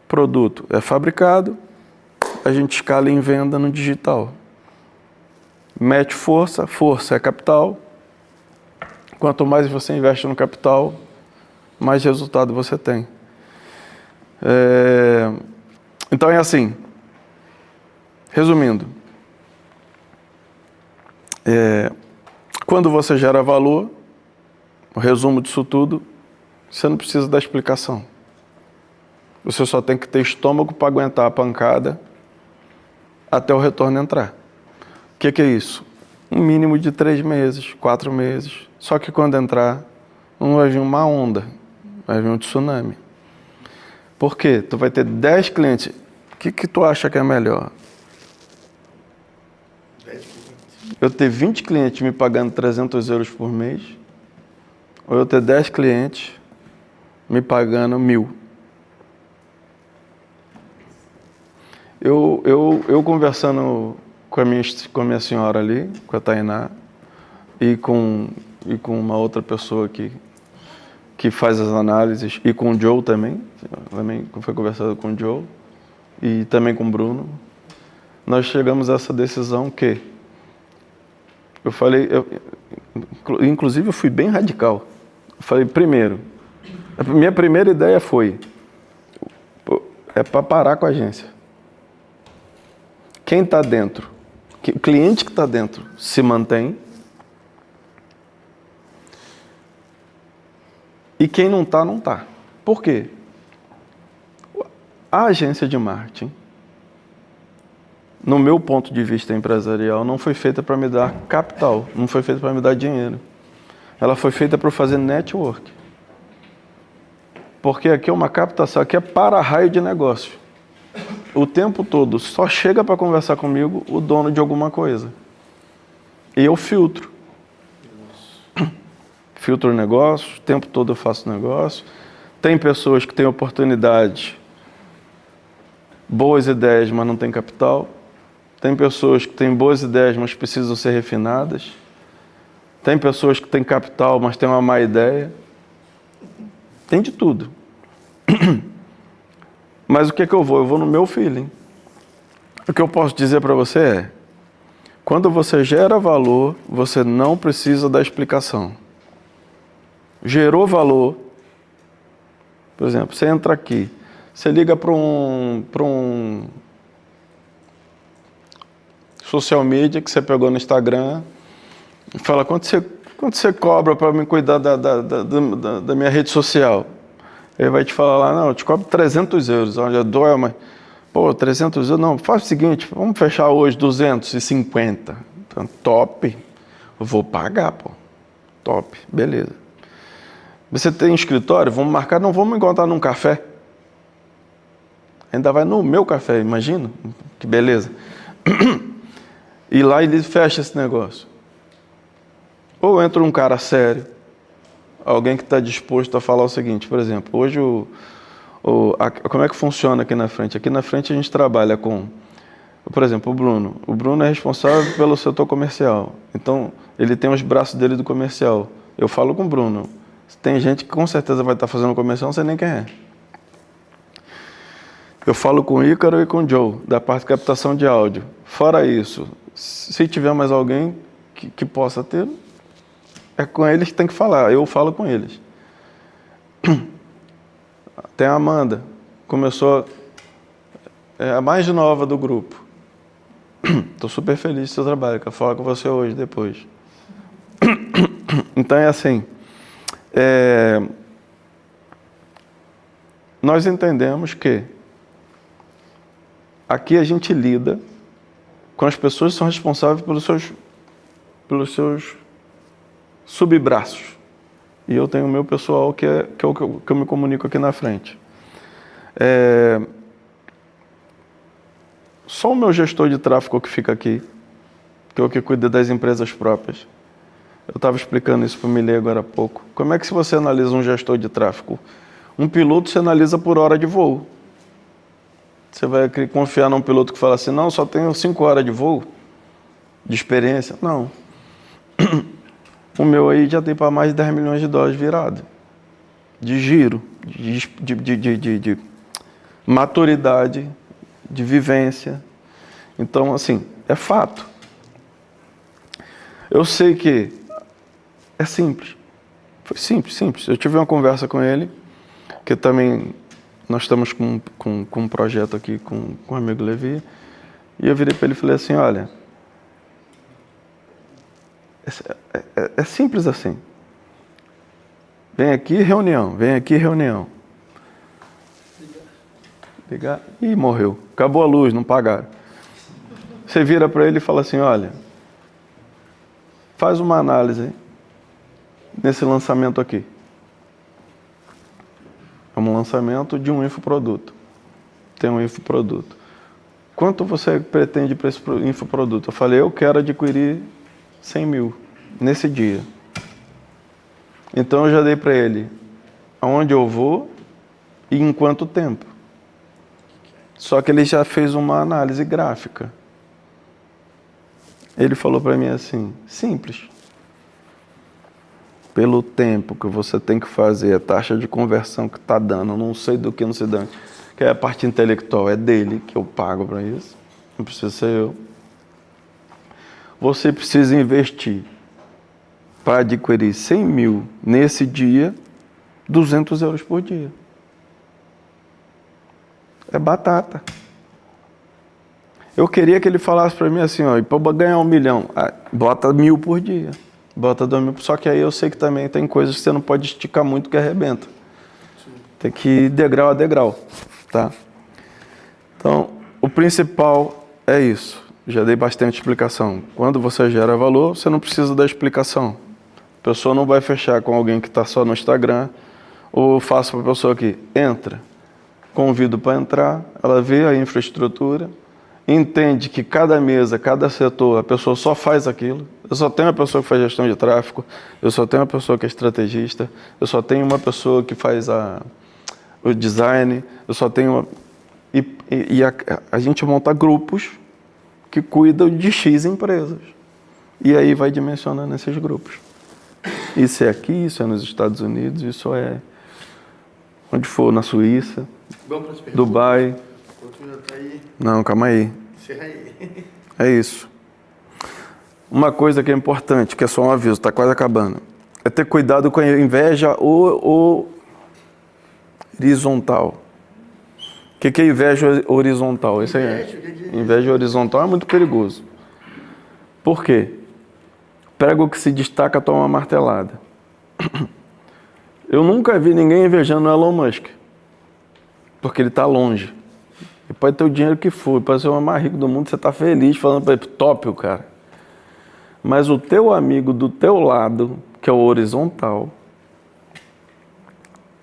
Produto é fabricado, a gente escala em venda no digital. Mete força, força é capital. Quanto mais você investe no capital, mais resultado você tem. Então é assim, resumindo, Quando você gera valor, o resumo disso tudo, você não precisa dar explicação. Você só tem que ter estômago para aguentar a pancada até o retorno entrar. O que é isso? Um mínimo de 3 meses, 4 meses. Só que quando entrar, não vai vir uma onda, vai vir um tsunami. Por quê? Tu vai ter 10 clientes. O que tu acha que é melhor? Eu ter 20 clientes me pagando 300 euros por mês, ou eu ter 10 clientes me pagando 1.000. Eu conversando com a minha senhora ali, com a Tainá, e com uma outra pessoa que faz as análises, e com o Joe também foi conversado com o Joe, e também com o Bruno, nós chegamos a essa decisão que eu falei, inclusive eu fui bem radical. Eu falei, primeiro, a minha primeira ideia foi, para parar com a agência. Quem está dentro, o cliente que está dentro se mantém, e quem não está, não está. Por quê? A agência de marketing, no meu ponto de vista empresarial, não foi feita para me dar capital, não foi feita para me dar dinheiro. Ela foi feita para fazer network. Porque aqui é uma captação, aqui é para-raio de negócio. O tempo todo só chega para conversar comigo o dono de alguma coisa. E eu filtro. Filtro o negócio, o tempo todo eu faço negócio. Tem pessoas que têm oportunidade, boas ideias, mas não têm capital. Tem pessoas que têm boas ideias, mas precisam ser refinadas. Tem pessoas que têm capital, mas têm uma má ideia. Tem de tudo. Mas o que é que eu vou? Eu vou no meu feeling. O que eu posso dizer para você é, quando você gera valor, você não precisa dar explicação. Gerou valor, por exemplo, você entra aqui, você liga para um social media que você pegou no Instagram e fala, quanto você cobra para me cuidar da minha rede social? Ele vai te falar lá, não, eu te cobro 300 euros. Olha, dói, mas, 300 euros, não, faz o seguinte, vamos fechar hoje 250. Então, top, eu vou pagar, top, beleza. Você tem escritório, vamos marcar, não vamos encontrar num café. Ainda vai no meu café, imagina, que beleza. E lá ele fecha esse negócio. Ou entra um cara sério, alguém que está disposto a falar o seguinte, por exemplo, hoje como é que funciona aqui na frente? Aqui na frente a gente trabalha com, por exemplo, o Bruno. O Bruno é responsável pelo setor comercial. Então, ele tem os braços dele do comercial. Eu falo com o Bruno. Tem gente que com certeza vai estar fazendo comercial, não sei nem quem é. Eu falo com o Ícaro e com o Joe, da parte de captação de áudio. Fora isso, se tiver mais alguém que possa ter, é com eles que tem que falar, eu falo com eles. Tem a Amanda, começou, é a mais nova do grupo. Estou super feliz do seu trabalho, quero falar com você hoje, depois. Então é assim, nós entendemos que aqui a gente lida com as pessoas que são responsáveis pelos seus subbraços. E eu tenho o meu pessoal que é o que eu me comunico aqui na frente. Só o meu gestor de tráfego que fica aqui, que é o que cuida das empresas próprias. Eu estava explicando isso para o Milei agora há pouco. Como é que se você analisa um gestor de tráfego? Um piloto você analisa por hora de voo. Você vai confiar num piloto que fala assim, não, só tenho 5 horas de voo, de experiência? Não. O meu aí já tem para mais de 10 milhões de dólares virado. De giro, de maturidade, de vivência. Então, assim, é fato. Eu sei que é simples. Foi simples. Eu tive uma conversa com ele, que também nós estamos com um projeto aqui com o amigo Levi, e eu virei para ele e falei assim, olha, É simples assim. Vem aqui, reunião. Vem aqui, reunião. Ligar. Ih, morreu. Acabou a luz, não pagaram. Você vira para ele e fala assim, olha, faz uma análise nesse lançamento aqui. É um lançamento de um infoproduto. Tem um infoproduto. Quanto você pretende para esse infoproduto? Eu falei, eu quero adquirir 100 mil nesse dia. Então eu já dei para ele aonde eu vou e em quanto tempo. Só que ele já fez uma análise gráfica. Ele falou para mim assim, simples. Pelo tempo que você tem que fazer, a taxa de conversão que está dando, não sei do que não se dá, que é a parte intelectual, é dele que eu pago para isso, não precisa ser eu. Você precisa investir para adquirir 100 mil nesse dia, 200 euros por dia. É batata. Eu queria que ele falasse para mim assim, ó, para ganhar 1 milhão, bota 1.000 por dia. Bota 2.000, só que aí eu sei que também tem coisas que você não pode esticar muito que arrebenta. Tem que ir degrau a degrau, tá? Então, o principal é isso. Já dei bastante explicação. Quando você gera valor, você não precisa da explicação. A pessoa não vai fechar com alguém que está só no Instagram, ou faço para a pessoa que entra, convido para entrar, ela vê a infraestrutura, entende que cada mesa, cada setor, a pessoa só faz aquilo. Eu só tenho uma pessoa que faz gestão de tráfego, eu só tenho uma pessoa que é estrategista, eu só tenho uma pessoa que faz o design, eu só tenho uma... a gente monta grupos que cuidam de X empresas. E aí vai dimensionando esses grupos. Isso é aqui, isso é nos Estados Unidos, isso é onde for, na Suíça, Dubai. Não, calma aí. É isso. Uma coisa que é importante, que é só um aviso, está quase acabando, é ter cuidado com a inveja horizontal. O que é inveja horizontal? Inveja horizontal é muito perigoso. Por quê? Prego que se destaca toma uma martelada. Eu nunca vi ninguém invejando o Elon Musk, porque ele está longe. E pode ter o dinheiro que for, pode ser o mais rico do mundo, você está feliz falando para ele, top o cara. Mas o teu amigo do teu lado, que é o horizontal,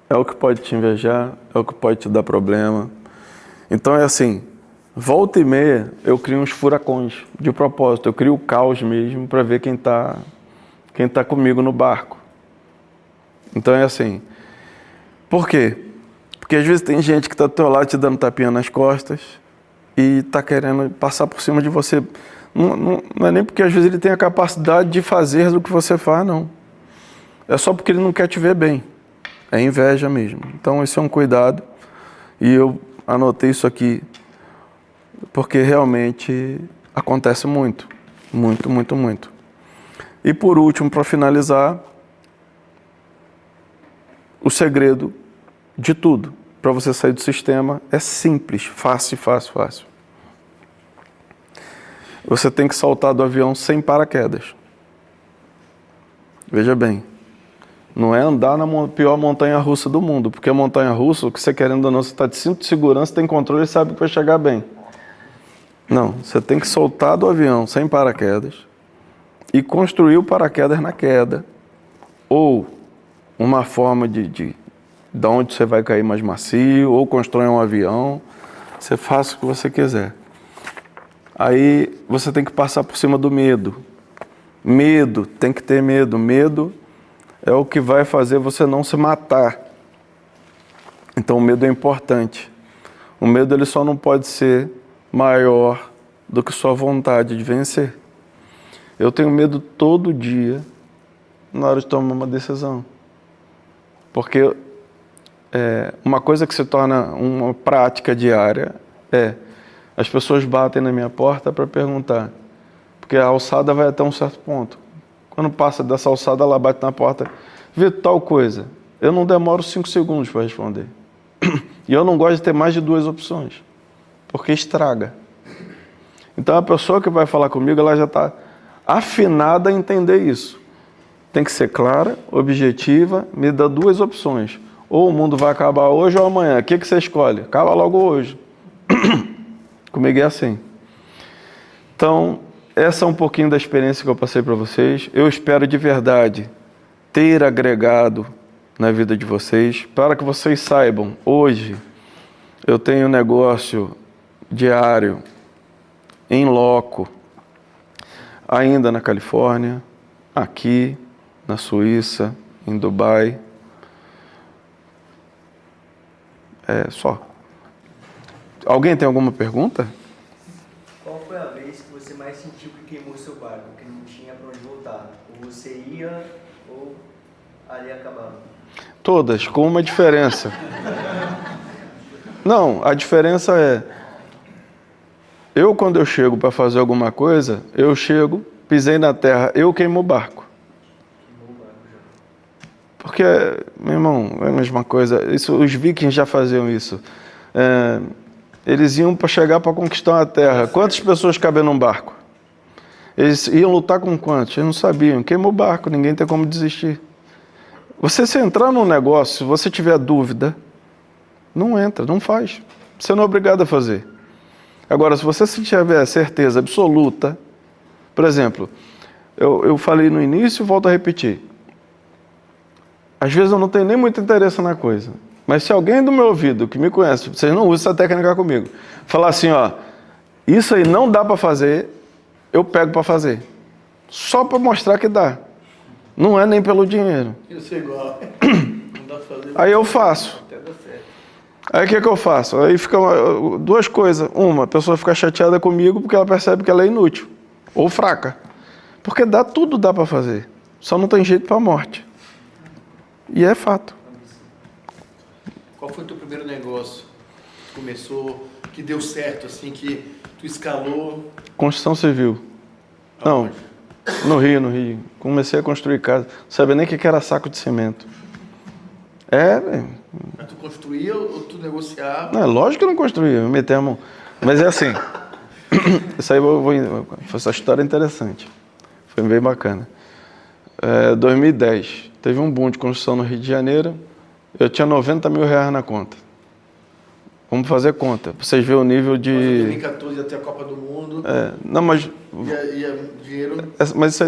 é o que pode te invejar, é o que pode te dar problema. Então é assim, volta e meia eu crio uns furacões de propósito, eu crio o caos mesmo para ver quem tá comigo no barco. Então é assim, por quê? Porque às vezes tem gente que está do teu lado te dando tapinha nas costas e está querendo passar por cima de você. Não é nem porque às vezes ele tem a capacidade de fazer do que você faz, não. É só porque ele não quer te ver bem. É inveja mesmo. Então esse é um cuidado. E eu anotei isso aqui porque realmente acontece muito. Muito, muito, muito. E por último, para finalizar, o segredo de tudo para você sair do sistema é simples, fácil, fácil, fácil. Você tem que saltar do avião sem paraquedas. Veja bem, não é andar na pior montanha-russa do mundo, porque a montanha-russa, o que você querendo ou não, você está de cinto de segurança, tem controle e sabe que vai chegar bem. Não, você tem que soltar do avião sem paraquedas e construir o paraquedas na queda. Ou uma forma de onde você vai cair mais macio, ou constrói um avião, você faça o que você quiser. Aí você tem que passar por cima do medo. Medo, tem que ter medo. Medo é o que vai fazer você não se matar. Então o medo é importante. O medo ele só não pode ser maior do que sua vontade de vencer. Eu tenho medo todo dia na hora de tomar uma decisão. Porque uma coisa que se torna uma prática diária as pessoas batem na minha porta para perguntar, porque a alçada vai até um certo ponto. Quando passa dessa alçada, ela bate na porta, vê tal coisa. Eu não demoro 5 segundos para responder. E eu não gosto de ter mais de 2 opções, porque estraga. Então a pessoa que vai falar comigo, ela já está afinada a entender isso. Tem que ser clara, objetiva, me dá duas opções. Ou o mundo vai acabar hoje ou amanhã. O que você escolhe? Acaba logo hoje. Comigo é assim. Então, essa é um pouquinho da experiência que eu passei para vocês. Eu espero de verdade ter agregado na vida de vocês, para que vocês saibam, hoje eu tenho um negócio diário em loco, ainda na Califórnia, aqui na Suíça, em Dubai. Só. Alguém tem alguma pergunta? Qual foi a vez que você mais sentiu que queimou seu barco, que não tinha para onde voltar? Ou você ia, ou ali acabava? Todas, com uma diferença. Não, a diferença é... Eu, quando eu chego para fazer alguma coisa, eu chego, pisei na terra, eu queimo o barco. Porque, meu irmão, é a mesma coisa. Isso, os vikings já faziam isso. Eles iam para chegar para conquistar uma terra. Quantas pessoas cabem num barco? Eles iam lutar com quantos? Eles não sabiam. Queima o barco, ninguém tem como desistir. Você, se entrar num negócio, se você tiver dúvida, não entra, não faz. Você não é obrigado a fazer. Agora, se você tiver certeza absoluta, por exemplo, eu falei no início e volto a repetir. Às vezes eu não tenho nem muito interesse na coisa. Mas se alguém do meu ouvido, que me conhece, vocês não usam essa técnica comigo, falar assim, ó, isso aí não dá para fazer, eu pego para fazer. Só para mostrar que dá. Não é nem pelo dinheiro. Eu sou igual. Não dá pra fazer. Aí eu faço. Até dá certo. Aí o que eu faço? Aí fica duas coisas. Uma, a pessoa fica chateada comigo porque ela percebe que ela é inútil. Ou fraca. Porque tudo dá para fazer. Só não tem jeito para a morte. E é fato. Qual foi o teu primeiro negócio que começou, que deu certo, assim, que tu escalou? Construção civil. Não, no Rio. Comecei a construir casa. Não sabia nem o que era saco de cimento. Mas tu construía ou tu negociava? Não, lógico que eu não construía, eu meti a mão. Mas é assim. Isso aí essa história é interessante. Foi bem bacana. 2010, teve um boom de construção no Rio de Janeiro. Eu tinha 90 mil reais na conta. Vamos fazer conta. Pra vocês verem o nível de... Mas em 2014 ia ter a Copa do Mundo. Não, mas... Ia dinheiro... Mas isso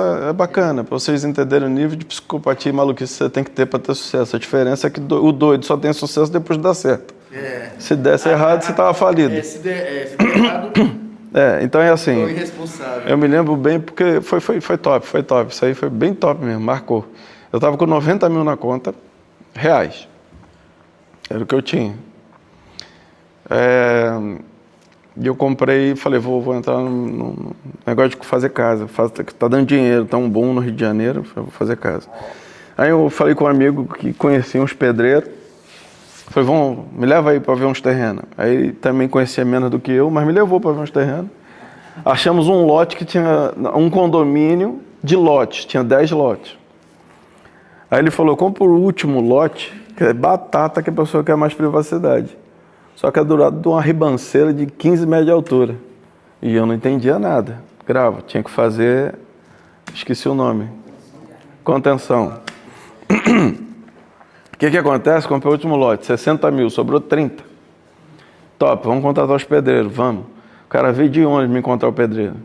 é bacana, para vocês entenderem o nível de psicopatia e maluquice que você tem que ter para ter sucesso. A diferença é que o doido só tem sucesso depois de dar certo. Se desse errado, você estava falido. Se der errado... Então é assim... Foi irresponsável. Eu me lembro bem porque foi top. Isso aí foi bem top mesmo, marcou. Eu estava com 90 mil na conta, reais. Era o que eu tinha. E eu comprei e falei, vou entrar no negócio de fazer casa. Tá dando dinheiro, tá um boom no Rio de Janeiro, vou fazer casa. Aí eu falei com um amigo que conhecia uns pedreiros. Falei, me leva aí para ver uns terrenos. Aí ele também conhecia menos do que eu, mas me levou para ver uns terrenos. Achamos um lote que tinha um condomínio de lotes, tinha 10 lotes. Aí ele falou, compra o último lote, que é batata, que a pessoa quer mais privacidade. Só que é do lado de uma ribanceira de 15 metros de altura. E eu não entendia nada. Grava, tinha que fazer... Esqueci o nome. Contenção. O que acontece? Comprei o último lote, 60 mil, sobrou 30. Top, vamos contratar os pedreiros, vamos. O cara veio de ônibus me encontrar o pedreiro.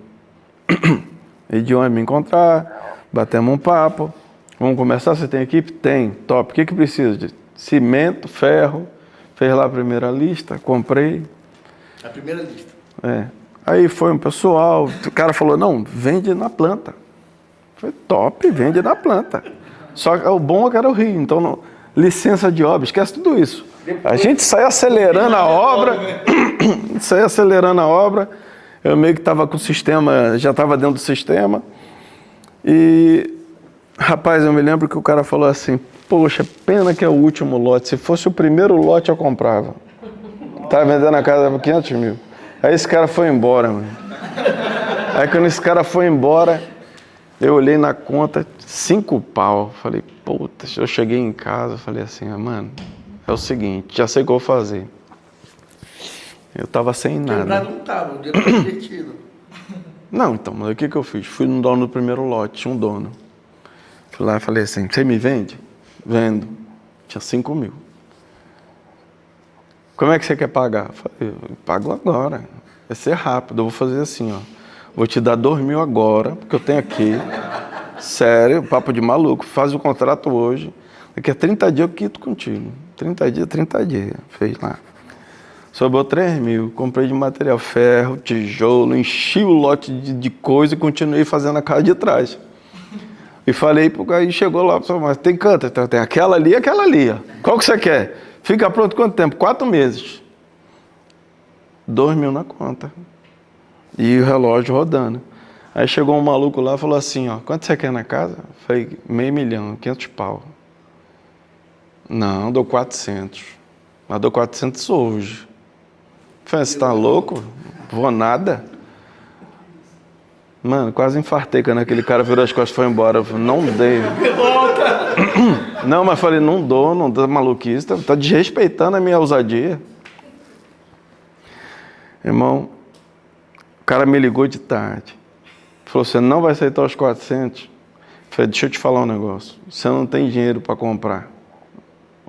Veio de ônibus me encontrar, batemos um papo. Vamos começar? Você tem equipe? Tem. Top. O que precisa? De cimento, ferro. Fez lá a primeira lista, comprei. A primeira lista. Aí foi um pessoal, o cara falou, não, vende na planta. Foi top, vende na planta. Só que o bom é que era o Rio, então licença de obra, esquece tudo isso. A gente sai acelerando a obra, eu meio que estava com o sistema, já estava dentro do sistema. E, rapaz, eu me lembro que o cara falou assim, poxa, pena que é o último lote. Se fosse o primeiro lote, eu comprava. Tava vendendo a casa por 500 mil. Aí esse cara foi embora, mano. Aí quando esse cara foi embora, eu olhei na conta, 5 pau. Falei, puta, eu cheguei em casa, falei assim, mano, é o seguinte, já sei o que eu vou fazer. Eu tava sem nada. Quebrado não tava, o dinheiro estava invertido. Não, então, mas o que eu fiz? Fui no dono do primeiro lote, tinha um dono. Fui lá e falei assim, você me vende? Vendo. Tinha 5 mil. Como é que você quer pagar? Eu falei, eu pago agora. Vai ser rápido, eu vou fazer assim, ó. Vou te dar 2 mil agora, porque eu tenho aqui. Sério, papo de maluco. Faz o contrato hoje. Daqui a 30 dias eu quito contigo. 30 dias. Fez lá. Sobrou 3 mil. Comprei de material, ferro, tijolo, enchi o lote de coisa e continuei fazendo a casa de trás. E falei, aí chegou lá, mas tem canto? Tem aquela ali e aquela ali. Ó. Qual que você quer? Fica pronto quanto tempo? 4 meses. 2 mil na conta. E o relógio rodando. Aí chegou um maluco lá e falou assim, ó, quanto você quer na casa? Eu falei, 500 mil, 500 pau. Não, dou 400. Mas dou 400 hoje. Eu falei, você tá louco? Vou nada. Mano, quase infartei quando aquele cara virou as costas e foi embora. Eu falei, não dei. Não, mas falei, não dou maluquice, tá desrespeitando a minha ousadia. Irmão, o cara me ligou de tarde. Falou, você não vai aceitar os 400? Eu falei, deixa eu te falar um negócio. Você não tem dinheiro para comprar.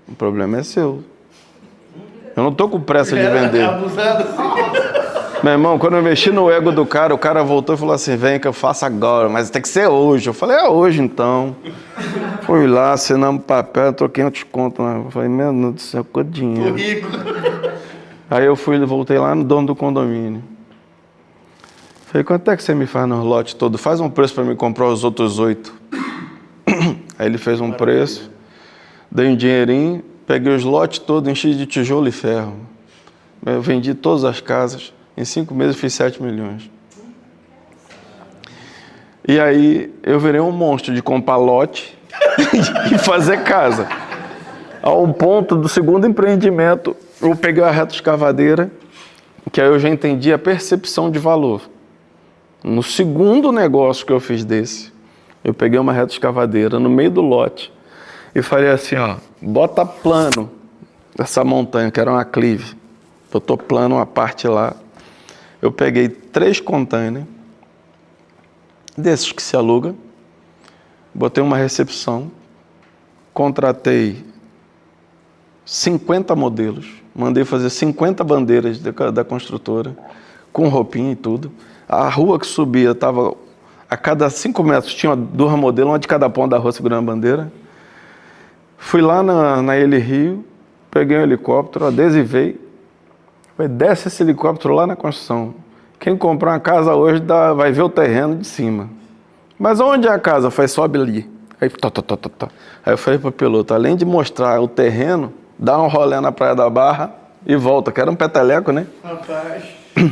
O problema é seu. Eu não tô com pressa de vender. Abusado assim. Meu irmão, quando eu mexi no ego do cara, o cara voltou e falou assim, vem que eu faço agora, mas tem que ser hoje. Eu falei, é hoje então. Fui lá, assinamos papel, troquei outros contos. Eu falei, meu Deus do céu, quanto dinheiro. Tô rico. Aí eu voltei lá no dono do condomínio. Falei, quanto é que você me faz no lote todo? Faz um preço para me comprar os outros 8. Aí ele fez um preço, dei um dinheirinho, peguei os lotes todos, enchi de tijolo e ferro. Eu vendi todas as casas. Em 5 meses fiz 7 milhões. E aí eu virei um monstro de comprar lote e fazer casa. Ao ponto do segundo empreendimento, eu peguei a reta escavadeira, que aí eu já entendi a percepção de valor. No segundo negócio que eu fiz desse, eu peguei uma reta escavadeira no meio do lote e falei assim, ó, bota plano essa montanha, que era uma aclive. Botou plano uma parte lá. Eu peguei 3 containers, desses que se aluga, botei uma recepção, contratei 50 modelos, mandei fazer 50 bandeiras da construtora, com roupinha e tudo. A rua que subia estava, a cada 5 metros tinha 2 modelos, uma de cada ponta da rua segurando a bandeira. Fui lá na Ele Rio, peguei um helicóptero, adesivei, desce esse helicóptero lá na construção. Quem comprar uma casa hoje vai ver o terreno de cima. Mas onde é a casa? Falei, sobe ali. Aí, Aí eu falei para o piloto, além de mostrar o terreno, dá um rolê na Praia da Barra e volta, que era um peteleco, né? Rapaz,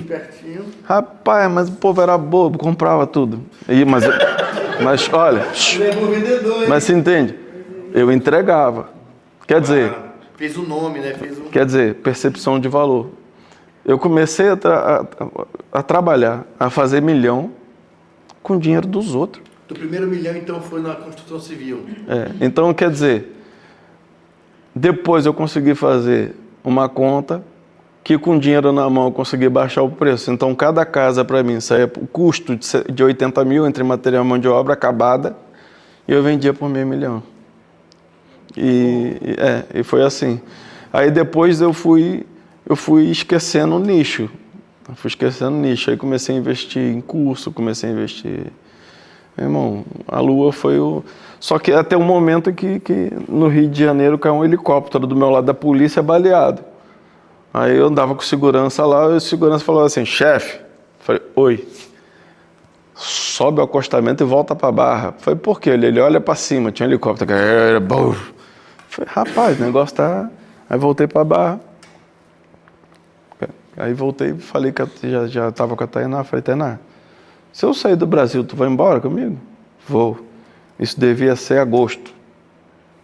pertinho. Rapaz, mas o povo era bobo, comprava tudo. Mas olha, Levou o vendedor, hein? mas você entende? Eu entregava. Quer dizer, Fez o nome, né? quer dizer, percepção de valor. Eu comecei a trabalhar, a fazer milhão com o dinheiro dos outros. O primeiro milhão, então, foi na construção civil. Então, quer dizer, depois eu consegui fazer uma conta que com dinheiro na mão eu consegui baixar o preço. Então, cada casa para mim saía o custo de 80 mil entre material e mão de obra acabada e eu vendia por meio milhão. E foi assim. Aí depois eu fui esquecendo o nicho. Aí comecei a investir em curso, comecei a investir... Meu irmão, a Lua foi o... Só que até o momento que no Rio de Janeiro caiu um helicóptero do meu lado da polícia baleado. Aí eu andava com segurança lá e o segurança falou assim, chefe, falei, oi, sobe o acostamento e volta pra Barra. Falei, por quê? Ele olha pra cima, tinha um helicóptero. Falei, rapaz, o negócio tá... Aí voltei pra Barra. Aí voltei e falei que já estava com a Tainá. Falei, Tainá, se eu sair do Brasil, tu vai embora comigo? Vou. Isso devia ser agosto.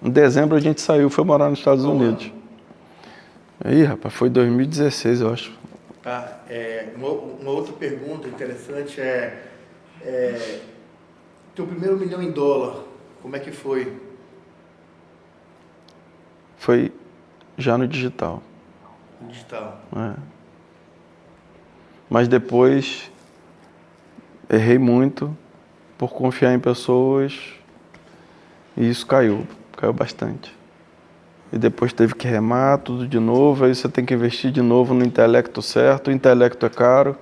Em dezembro a gente saiu, foi morar nos Estados Unidos. Aí, rapaz, foi 2016, eu acho. Uma outra pergunta interessante teu primeiro milhão em dólar, como é que foi? Foi já no digital. Digital. Mas depois Errei muito por confiar em pessoas e isso caiu bastante. E depois teve que remar tudo de novo, aí você tem que investir de novo no intelecto certo. O intelecto é caro,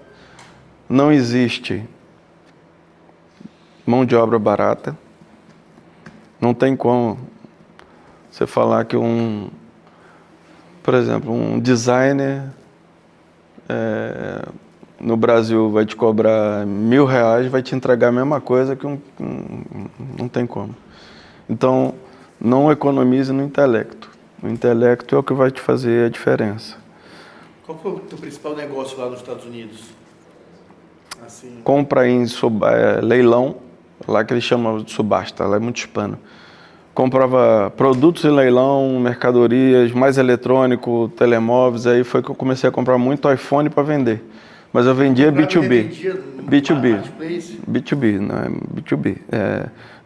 não existe mão de obra barata. Não tem como você falar que por exemplo, um designer no Brasil vai te cobrar R$1.000, vai te entregar a mesma coisa que não tem como. Então, não economize no intelecto. O intelecto é o que vai te fazer a diferença. Qual foi o teu principal negócio lá nos Estados Unidos? Assim, Compra em leilão, lá que eles chamam de subasta, lá é muito hispano. Comprava produtos em leilão, mercadorias, mais eletrônico, telemóveis, aí foi que eu comecei a comprar muito iPhone para vender. Mas eu vendia B2B. B2B, não é B2B.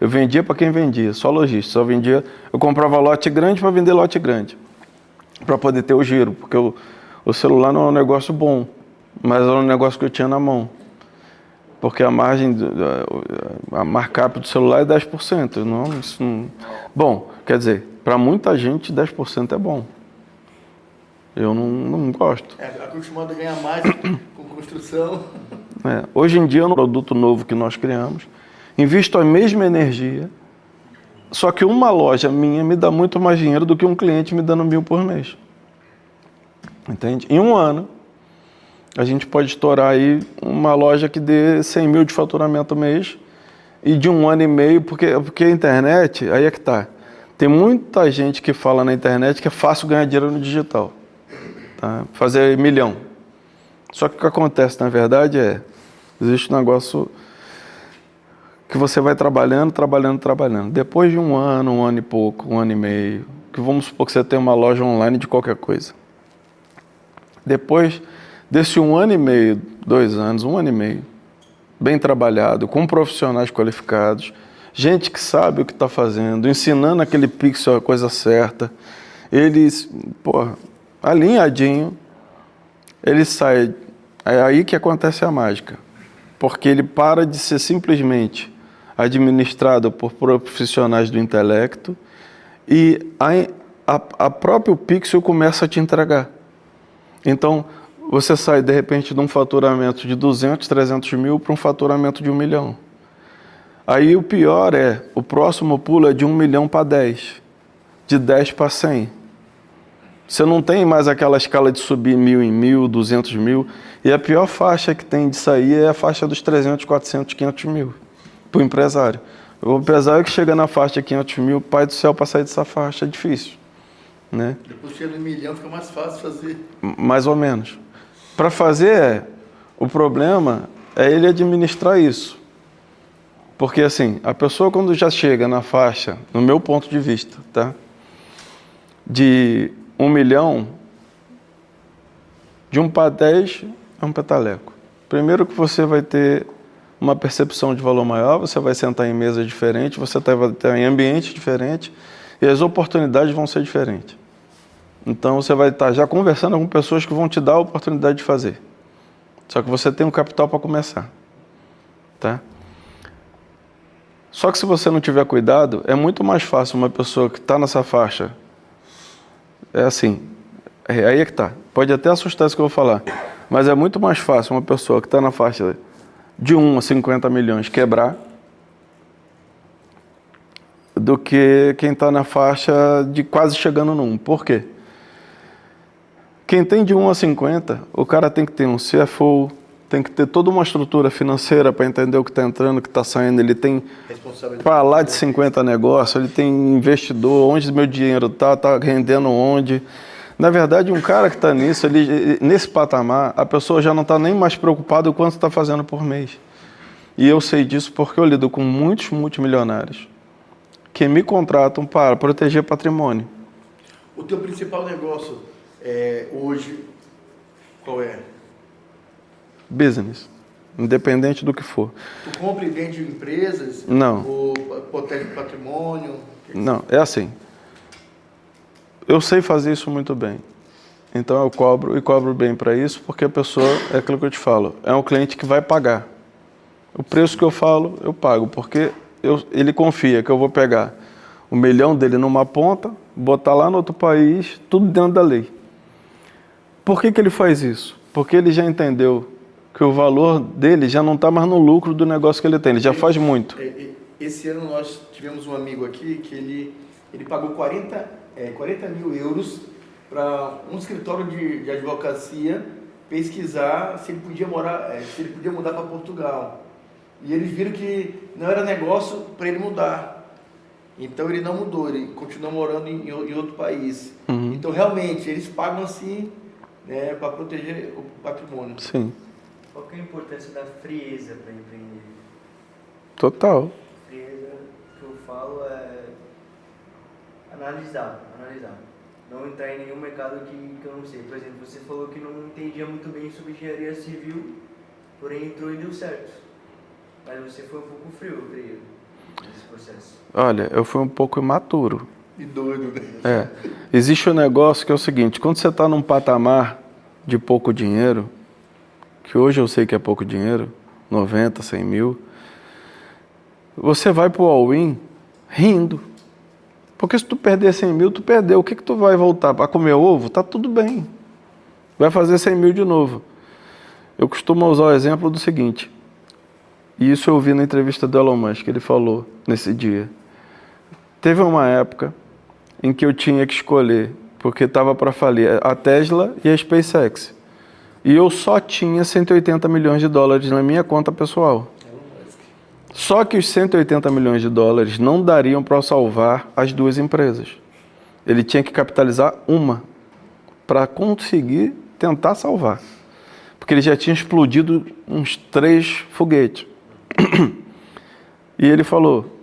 Eu vendia para quem vendia, só lojista. Só vendia, eu comprava lote grande para vender lote grande, para poder ter o giro, porque o celular não é um negócio bom, mas era um negócio que eu tinha na mão. Porque a markup do celular é 10%. Bom, quer dizer, para muita gente 10% é bom. Eu não gosto. Acostumado a ganhar mais com construção. Hoje em dia, no produto novo que nós criamos, invisto a mesma energia, só que uma loja minha me dá muito mais dinheiro do que um cliente me dando 1.000 por mês. Entende? Em um ano, a gente pode estourar aí uma loja que dê 100 mil de faturamento mês e de um ano e meio, porque a internet, aí é que tá. Tem muita gente que fala na internet que é fácil ganhar dinheiro no digital. Tá? Fazer 1 milhão. Só que o que acontece, na verdade, existe um negócio que você vai trabalhando. Depois de um ano e pouco, um ano e meio, que vamos supor que você tem uma loja online de qualquer coisa. Depois desse 1 ano e meio, 2 anos, 1 ano e meio, bem trabalhado, com profissionais qualificados, gente que sabe o que está fazendo, ensinando aquele pixel a coisa certa, eles, alinhadinho, ele sai, é aí que acontece a mágica, porque ele para de ser simplesmente administrado por profissionais do intelecto e a próprio pixel começa a te entregar. Então, você sai, de repente, de um faturamento de 200, 300 mil para um faturamento de 1 milhão. Aí o pior o próximo pulo é de 1 milhão para 10, de 10 para 100. Você não tem mais aquela escala de subir 1.000 em 1.000, 200 mil. E a pior faixa que tem de sair é a faixa dos 300, 400, 500 mil para o empresário. O empresário que chega na faixa de 500 mil, pai do céu, para sair dessa faixa é difícil. Né? Depois chega no 1 milhão, fica mais fácil fazer. Mais ou menos. Para fazer, o problema é ele administrar isso. Porque assim, a pessoa quando já chega na faixa, no meu ponto de vista, tá? De 1 milhão, de 1 para 10 é um petaleco. Primeiro que você vai ter uma percepção de valor maior, você vai sentar em mesa diferente, você vai estar em ambiente diferente e as oportunidades vão ser diferentes. Então você vai estar já conversando com pessoas que vão te dar a oportunidade de fazer. Só que você tem um capital para começar. Tá? Só que se você não tiver cuidado, é muito mais fácil uma pessoa que está nessa faixa. Aí é que tá. Pode até assustar isso que eu vou falar. Mas é muito mais fácil uma pessoa que está na faixa de 1 a 50 milhões quebrar do que quem está na faixa de quase chegando no 1. Por quê? Quem tem de 1 a 50, o cara tem que ter um CFO, tem que ter toda uma estrutura financeira para entender o que está entrando, o que está saindo. Ele tem para lá de 50 negócios, ele tem investidor, onde meu dinheiro está rendendo onde. Na verdade, um cara que está nisso, nesse patamar, a pessoa já não está nem mais preocupada com quanto está fazendo por mês. E eu sei disso porque eu lido com muitos multimilionários que me contratam para proteger patrimônio. O teu principal negócio hoje, qual é? Business, independente do que for. Tu compra e vende empresas? Não. Ou protege patrimônio? Não, é assim. Eu sei fazer isso muito bem. Então eu cobro bem para isso, porque a pessoa, é aquilo que eu te falo, é um cliente que vai pagar. O preço que eu falo, eu pago, porque ele confia que eu vou pegar o milhão dele numa ponta, botar lá no outro país, tudo dentro da lei. Por que ele faz isso? Porque ele já entendeu que o valor dele já não está mais no lucro do negócio que ele tem, ele já faz muito. Esse ano nós tivemos um amigo aqui que ele pagou 40 mil euros para um escritório de advocacia pesquisar se ele podia mudar para Portugal. E eles viram que não era negócio para ele mudar. Então ele não mudou, ele continuou morando em outro país. Uhum. Então realmente eles pagam assim, né, para proteger o patrimônio. Sim. Qual que é a importância da frieza para empreender? Total. Frieza, que eu falo é analisar. Não entrar em nenhum mercado que eu não sei. Por exemplo, você falou que não entendia muito bem sobre engenharia civil, porém entrou e deu certo. Mas você foi um pouco frio, eu creio, nesse processo. Olha, eu fui um pouco imaturo. E doido, né? Existe um negócio que é o seguinte, quando você está num patamar de pouco dinheiro, que hoje eu sei que é pouco dinheiro, 90, 100 mil, você vai pro all-in rindo. Porque se tu perder 100 mil, tu perdeu. O que tu vai voltar? Para comer ovo? Tá tudo bem. Vai fazer 100 mil de novo. Eu costumo usar o exemplo do seguinte, e isso eu ouvi na entrevista do Elon Musk, que ele falou nesse dia. Teve uma época em que eu tinha que escolher, porque estava para falir a Tesla e a SpaceX. E eu só tinha 180 milhões de dólares na minha conta pessoal. Só que os 180 milhões de dólares não dariam para salvar as duas empresas. Ele tinha que capitalizar uma para conseguir tentar salvar. Porque ele já tinha explodido uns 3 foguetes. E ele falou,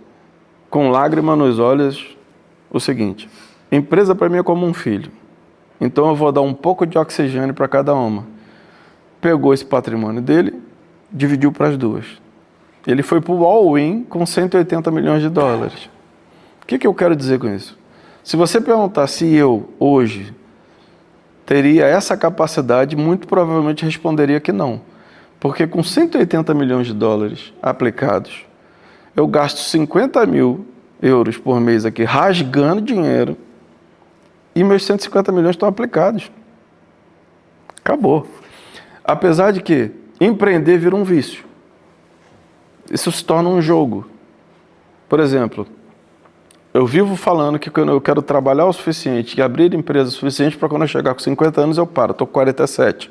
com lágrima nos olhos, o seguinte: empresa para mim é como um filho. Então eu vou dar um pouco de oxigênio para cada uma. Pegou esse patrimônio dele, dividiu para as duas. Ele foi para o all-in com 180 milhões de dólares. O que eu quero dizer com isso? Se você perguntar se eu, hoje, teria essa capacidade, muito provavelmente responderia que não. Porque com 180 milhões de dólares aplicados, eu gasto 50 mil euros por mês aqui, rasgando dinheiro, e meus 150 milhões estão aplicados. Acabou. Apesar de que empreender vira um vício. Isso se torna um jogo. Por exemplo, eu vivo falando que quando eu quero trabalhar o suficiente e abrir empresa o suficiente para quando eu chegar com 50 anos eu paro. Estou com 47.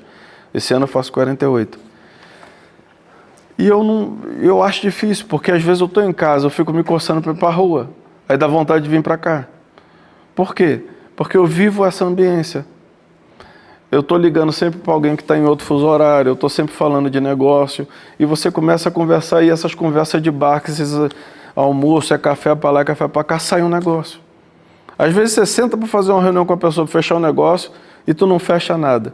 Esse ano eu faço 48. E eu acho difícil, porque às vezes eu estou em casa, eu fico me coçando para ir para a rua. Aí dá vontade de vir para cá. Por quê? Porque eu vivo essa ambiência. Eu estou ligando sempre para alguém que está em outro fuso horário, eu estou sempre falando de negócio, e você começa a conversar, e essas conversas de bar, que esses almoço, é café para lá, café para cá, sai um negócio. Às vezes você senta para fazer uma reunião com a pessoa, para fechar um negócio, e tu não fecha nada.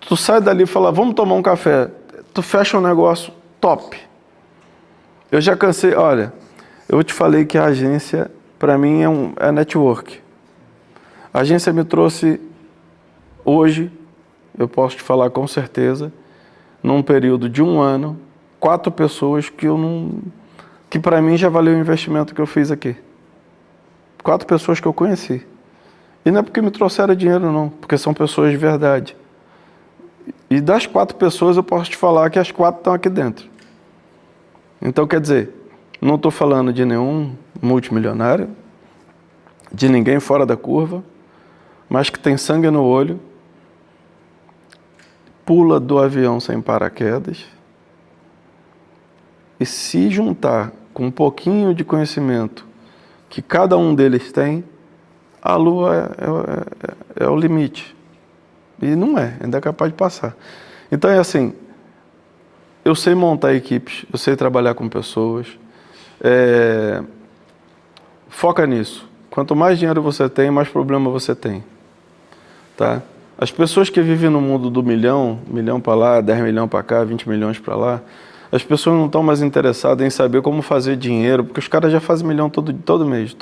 Tu sai dali e fala, vamos tomar um café. Tu fecha um negócio top. Eu já cansei, olha, eu te falei que a agência, para mim, é network. A agência me trouxe, hoje, eu posso te falar com certeza, num período de 1 ano, 4 pessoas que para mim já valeu o investimento que eu fiz aqui. 4 pessoas que eu conheci. E não é porque me trouxeram dinheiro não, porque são pessoas de verdade. E das 4 pessoas eu posso te falar que as 4 estão aqui dentro. Então quer dizer, não estou falando de nenhum multimilionário, de ninguém fora da curva, mas que tem sangue no olho, pula do avião sem paraquedas, e se juntar com um pouquinho de conhecimento que cada um deles tem, a Lua é o limite. E não é, ainda é capaz de passar. Então é assim, eu sei montar equipes, eu sei trabalhar com pessoas, foca nisso. Quanto mais dinheiro você tem, mais problema você tem. Tá? As pessoas que vivem no mundo do milhão para lá, 10 milhões para cá, 20 milhões para lá, as pessoas não estão mais interessadas em saber como fazer dinheiro, porque os caras já fazem milhão todo mês.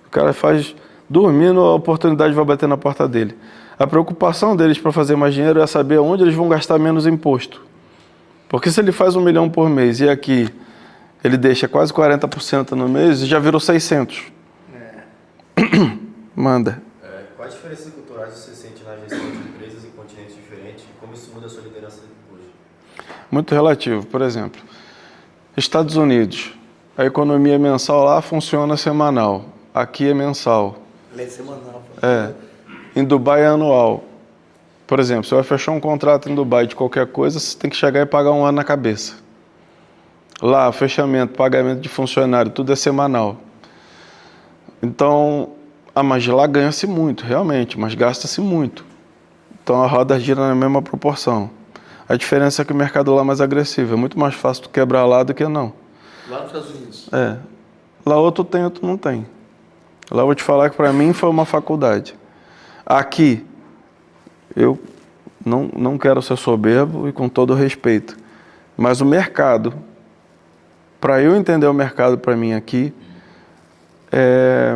O cara faz dormindo, a oportunidade vai bater na porta dele. A preocupação deles para fazer mais dinheiro é saber onde eles vão gastar menos imposto. Porque se ele faz 1 milhão por mês e aqui ele deixa quase 40% no mês, já virou 600. Manda. Quais diferenças culturais você sente na gestão de empresas em continentes diferentes e como isso muda a sua liderança hoje? Muito relativo. Por exemplo, Estados Unidos, a economia mensal lá funciona semanal. Aqui é mensal. Ela é semanal. Em Dubai é anual. Por exemplo, você vai fechar um contrato em Dubai de qualquer coisa, você tem que chegar e pagar 1 ano na cabeça. Lá, fechamento, pagamento de funcionário, tudo é semanal. Então, mas lá ganha-se muito, realmente, mas gasta-se muito. Então a roda gira na mesma proporção. A diferença é que o mercado lá é mais agressivo. É muito mais fácil tu quebrar lá do que não. Lá nos Estados Unidos. Lá outro tem, outro não tem. Lá eu vou te falar que para mim foi uma faculdade. Aqui, eu não quero ser soberbo e com todo respeito, mas o mercado, para eu entender o mercado para mim aqui, é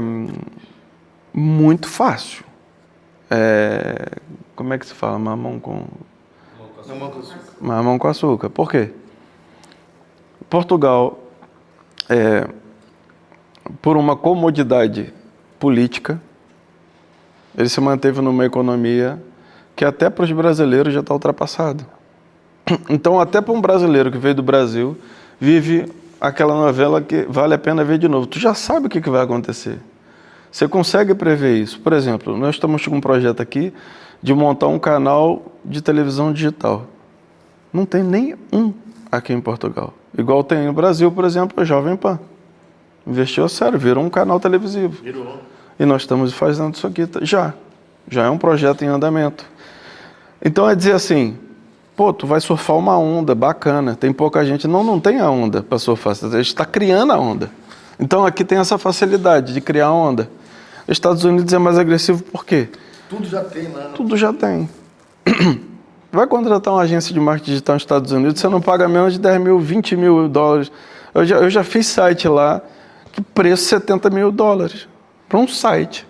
muito fácil. Como é que se fala? Mamão com açúcar. Por quê? Portugal, por uma comodidade política, ele se manteve numa economia que até para os brasileiros já está ultrapassado. Então, até para um brasileiro que veio do Brasil, vive aquela novela que vale a pena ver de novo. Tu já sabe o que vai acontecer. Você consegue prever isso. Por exemplo, nós estamos com um projeto aqui de montar um canal de televisão digital. Não tem nenhum aqui em Portugal. Igual tem no Brasil, por exemplo, a Jovem Pan. Investiu sério, virou um canal televisivo. Virou. E nós estamos fazendo isso aqui já. Já é um projeto em andamento. Então é dizer assim, pô, tu vai surfar uma onda bacana. Tem pouca gente. Não tem a onda para surfar. A gente está criando a onda. Então aqui tem essa facilidade de criar onda. Estados Unidos é mais agressivo por quê? Tudo já tem lá. Tudo já tem. Vai contratar uma agência de marketing digital nos Estados Unidos, você não paga menos de 10 mil, 20 mil dólares. Eu já fiz site lá, que preço 70 mil dólares para um site.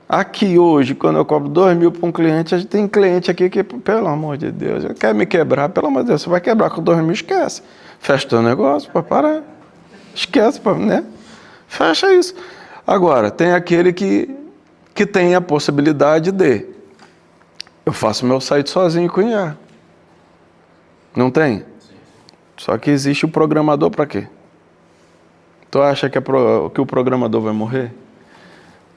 Aqui hoje, quando eu cobro 2 mil para um cliente, a gente tem cliente aqui que, pelo amor de Deus, quer me quebrar, pelo amor de Deus, você vai quebrar com 2 mil, esquece. Fecha teu negócio para parar. Esquece, né? Fecha isso. Agora, tem aquele que tem a possibilidade de... Eu faço meu site sozinho com IA. Não tem? Sim. Só que existe o programador para quê? Tu acha que o programador vai morrer?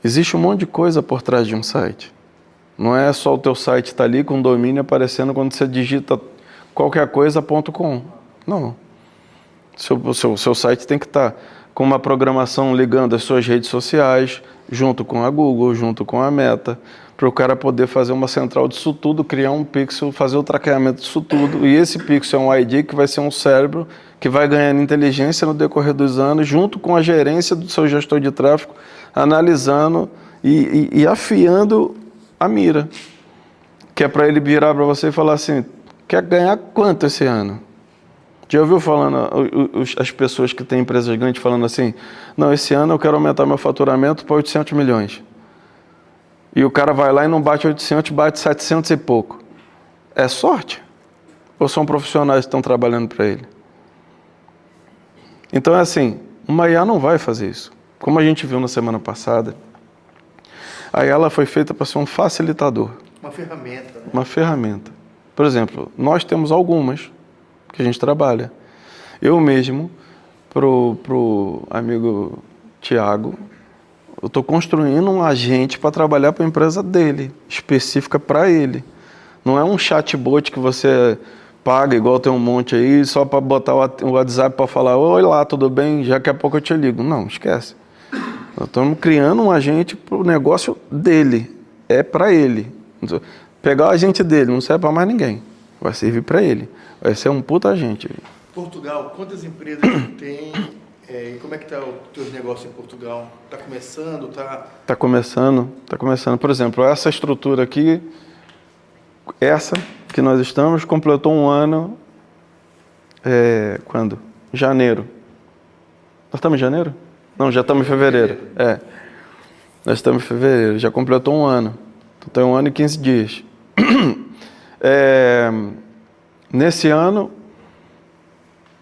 Existe um monte de coisa por trás de um site. Não é só o teu site estar ali com o domínio aparecendo quando você digita qualquer coisa.com. Não. Seu site tem que estar com uma programação ligando as suas redes sociais, junto com a Google, junto com a Meta, para o cara poder fazer uma central disso tudo, criar um pixel, fazer o traqueamento disso tudo. E esse pixel é um ID que vai ser um cérebro que vai ganhando inteligência no decorrer dos anos, junto com a gerência do seu gestor de tráfego, analisando e afiando a mira. Que é para ele virar para você e falar assim, quer ganhar quanto esse ano? Já ouviu falando, as pessoas que têm empresas grandes falando assim, não, esse ano eu quero aumentar meu faturamento para 800 milhões. E o cara vai lá e não bate 800, bate 700 e pouco. É sorte? Ou são profissionais que estão trabalhando para ele? Então é assim, uma IA não vai fazer isso. Como a gente viu na semana passada, a IA ela foi feita para ser um facilitador. Uma ferramenta. Né? Uma ferramenta. Por exemplo, nós temos algumas que a gente trabalha. Eu mesmo, pro amigo Tiago, eu estou construindo um agente para trabalhar para a empresa dele, específica para ele. Não é um chatbot que você paga, igual tem um monte aí, só para botar o WhatsApp para falar, oi lá, tudo bem? Daqui a pouco eu te ligo. Não, esquece. Nós estamos criando um agente para o negócio dele. É para ele. Pegar o agente dele, não serve para mais ninguém. Vai servir para ele. Vai ser um puta agente. Portugal, quantas empresas tem? E como é que está os teus negócios em Portugal? Está começando? Está começando. Por exemplo, essa estrutura aqui, essa que nós estamos, completou um ano, quando? Janeiro. Nós estamos em janeiro? Não, já estamos em fevereiro. Nós estamos em fevereiro, já completou um ano. Então tem 1 ano e 15 dias. Nesse ano,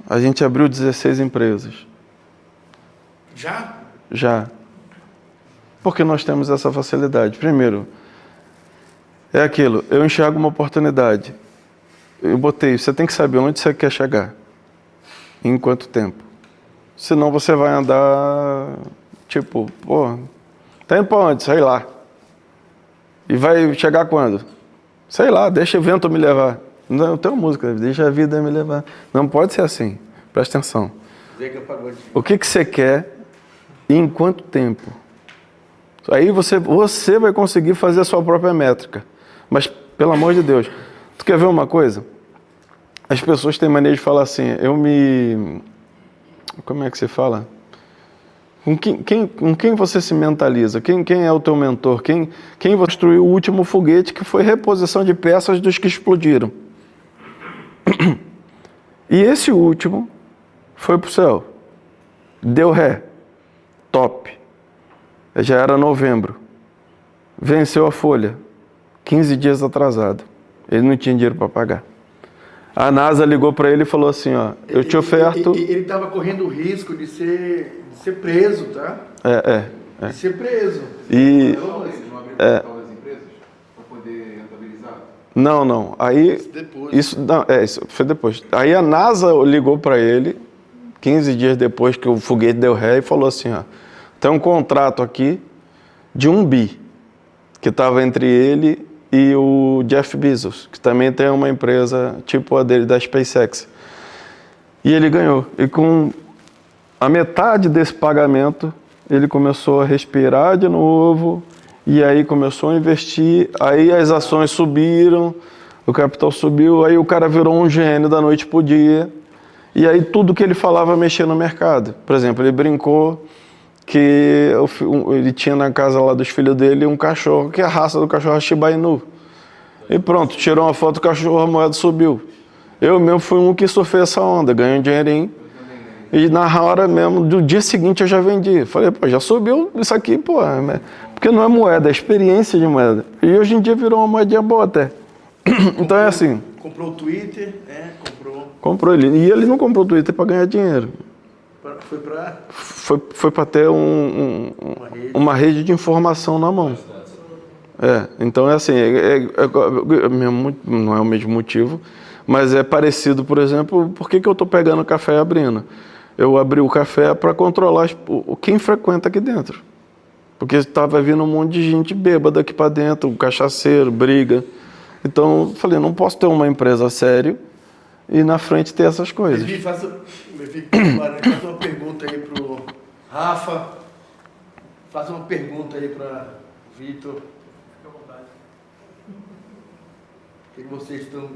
a gente abriu 16 empresas. Já? Já. Porque nós temos essa facilidade. Primeiro, é aquilo, eu enxergo uma oportunidade. Eu botei, você tem que saber onde você quer chegar. Em quanto tempo. Senão você vai andar, tipo, pô, tá indo pra onde? Sei lá. E vai chegar quando? Sei lá, deixa o vento me levar. Não tem uma música, deixa a vida me levar. Não pode ser assim. Presta atenção. Zeca Pagodinho. O que você quer e em quanto tempo? Aí você vai conseguir fazer a sua própria métrica. Mas, pelo amor de Deus, tu quer ver uma coisa? As pessoas têm mania de falar assim, como é que se fala? Com quem você se mentaliza? Quem é o teu mentor? Quem construiu o último foguete que foi reposição de peças dos que explodiram? E esse último foi pro céu. Deu ré. Top. Já era novembro. Venceu a folha. 15 dias atrasado. Ele não tinha dinheiro para pagar. A NASA ligou para ele e falou assim, ó, eu te oferto... Ele estava correndo o risco de ser preso, tá? De ser preso. E... Vocês vão abrir capital das empresas para poder rentabilizar? Não. Aí... Depois. Isso foi depois. Aí a NASA ligou para ele, 15 dias depois que o foguete deu ré, e falou assim, ó, tem um contrato aqui de 1 bi, que estava entre ele e o Jeff Bezos, que também tem uma empresa tipo a dele, da SpaceX. E ele ganhou. E com a metade desse pagamento, ele começou a respirar de novo, e aí começou a investir, aí as ações subiram, o capital subiu, aí o cara virou um gênio da noite pro dia, e aí tudo que ele falava mexia no mercado. Por exemplo, ele brincou que ele tinha na casa lá dos filhos dele um cachorro, que a raça do cachorro é Shiba Inu. E pronto, tirou uma foto do cachorro, a moeda subiu. Eu mesmo fui um que surfei essa onda, ganhei um dinheirinho. E na hora mesmo, do dia seguinte eu já vendi. Falei, pô, já subiu isso aqui, pô. Porque não é moeda, é experiência de moeda. E hoje em dia virou uma moedinha boa até. Então é assim. Comprou o Twitter, Comprou ele. E ele não comprou o Twitter para ganhar dinheiro. Foi para... Foi para ter uma rede de informação na mão. Então é assim, não é o mesmo motivo, mas é parecido, por exemplo, por que eu estou pegando café e abrindo? Eu abri o café para controlar quem frequenta aqui dentro. Porque estava vindo um monte de gente bêbada aqui para dentro, cachaceiro, briga. Então eu falei, não posso ter uma empresa séria e na frente ter essas coisas. Faça uma pergunta aí pro Rafa. Faça uma pergunta aí para Vitor. Fique à vontade. O que vocês estão...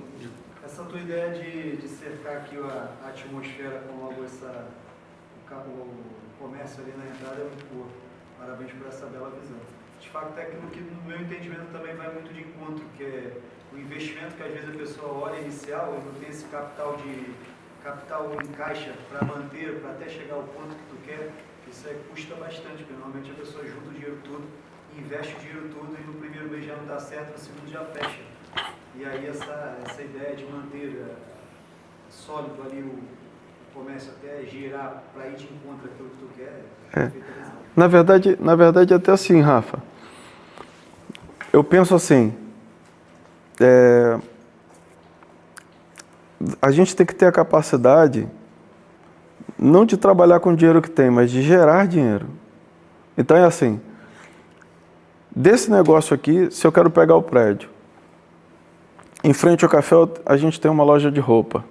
Essa tua ideia de cercar aqui a atmosfera com logo o comércio ali na entrada é muito boa. Parabéns por essa bela visão. De fato, é aquilo que no meu entendimento também vai muito de encontro, que é o investimento que às vezes a pessoa olha inicial e não tem esse capital em caixa para manter, para até chegar ao ponto que tu quer, isso aí custa bastante, porque normalmente a pessoa junta o dinheiro todo, investe o dinheiro todo e no primeiro mês já não dá certo, no segundo já fecha. E aí essa ideia de manter sólido ali o comércio até girar para ir de encontro àquilo que tu quer, Na verdade até assim, Rafa, eu penso assim, a gente tem que ter a capacidade não de trabalhar com o dinheiro que tem, mas de gerar dinheiro. Então é assim, desse negócio aqui, se eu quero pegar o prédio, em frente ao café a gente tem uma loja de roupa.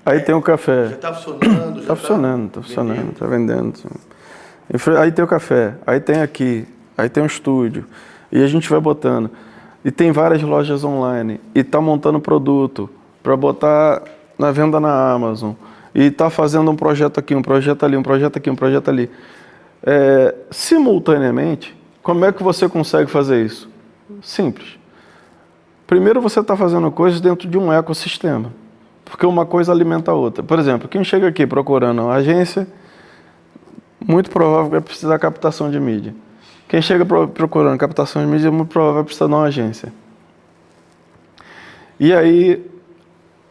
Aí tem o café. Já está funcionando? Está funcionando, está vendendo. Aí tem o café, aí tem aqui, aí tem um estúdio. E a gente vai botando. E tem várias lojas online. E está montando produto para botar na venda na Amazon. E está fazendo um projeto aqui, um projeto ali, um projeto aqui, um projeto ali. Simultaneamente, como é que você consegue fazer isso? Simples. Primeiro você está fazendo coisas dentro de um ecossistema. Porque uma coisa alimenta a outra. Por exemplo, quem chega aqui procurando uma agência, muito provável que vai precisar de captação de mídia. Quem chega procurando captação de mídia, muito provável que vai precisar de uma agência. E aí,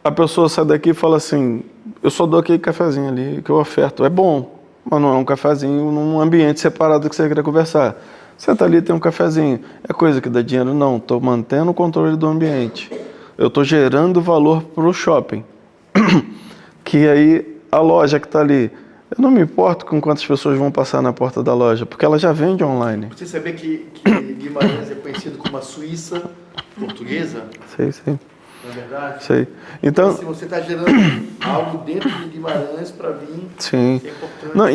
a pessoa sai daqui e fala assim, eu só dou aquele cafezinho ali que eu oferto. É bom, mas não é um cafezinho num ambiente separado que você quer conversar. Você está ali, tem um cafezinho. É coisa que dá dinheiro? Não, estou mantendo o controle do ambiente. Eu estou gerando valor para o shopping. Que aí a loja que está ali, eu não me importo com quantas pessoas vão passar na porta da loja, porque ela já vende online. Você sabia que Guimarães é conhecido como a Suíça portuguesa? Sei. Não é verdade? Sei. Então, Se você está gerando algo dentro de Guimarães para vir, sim. isso é importante. Não,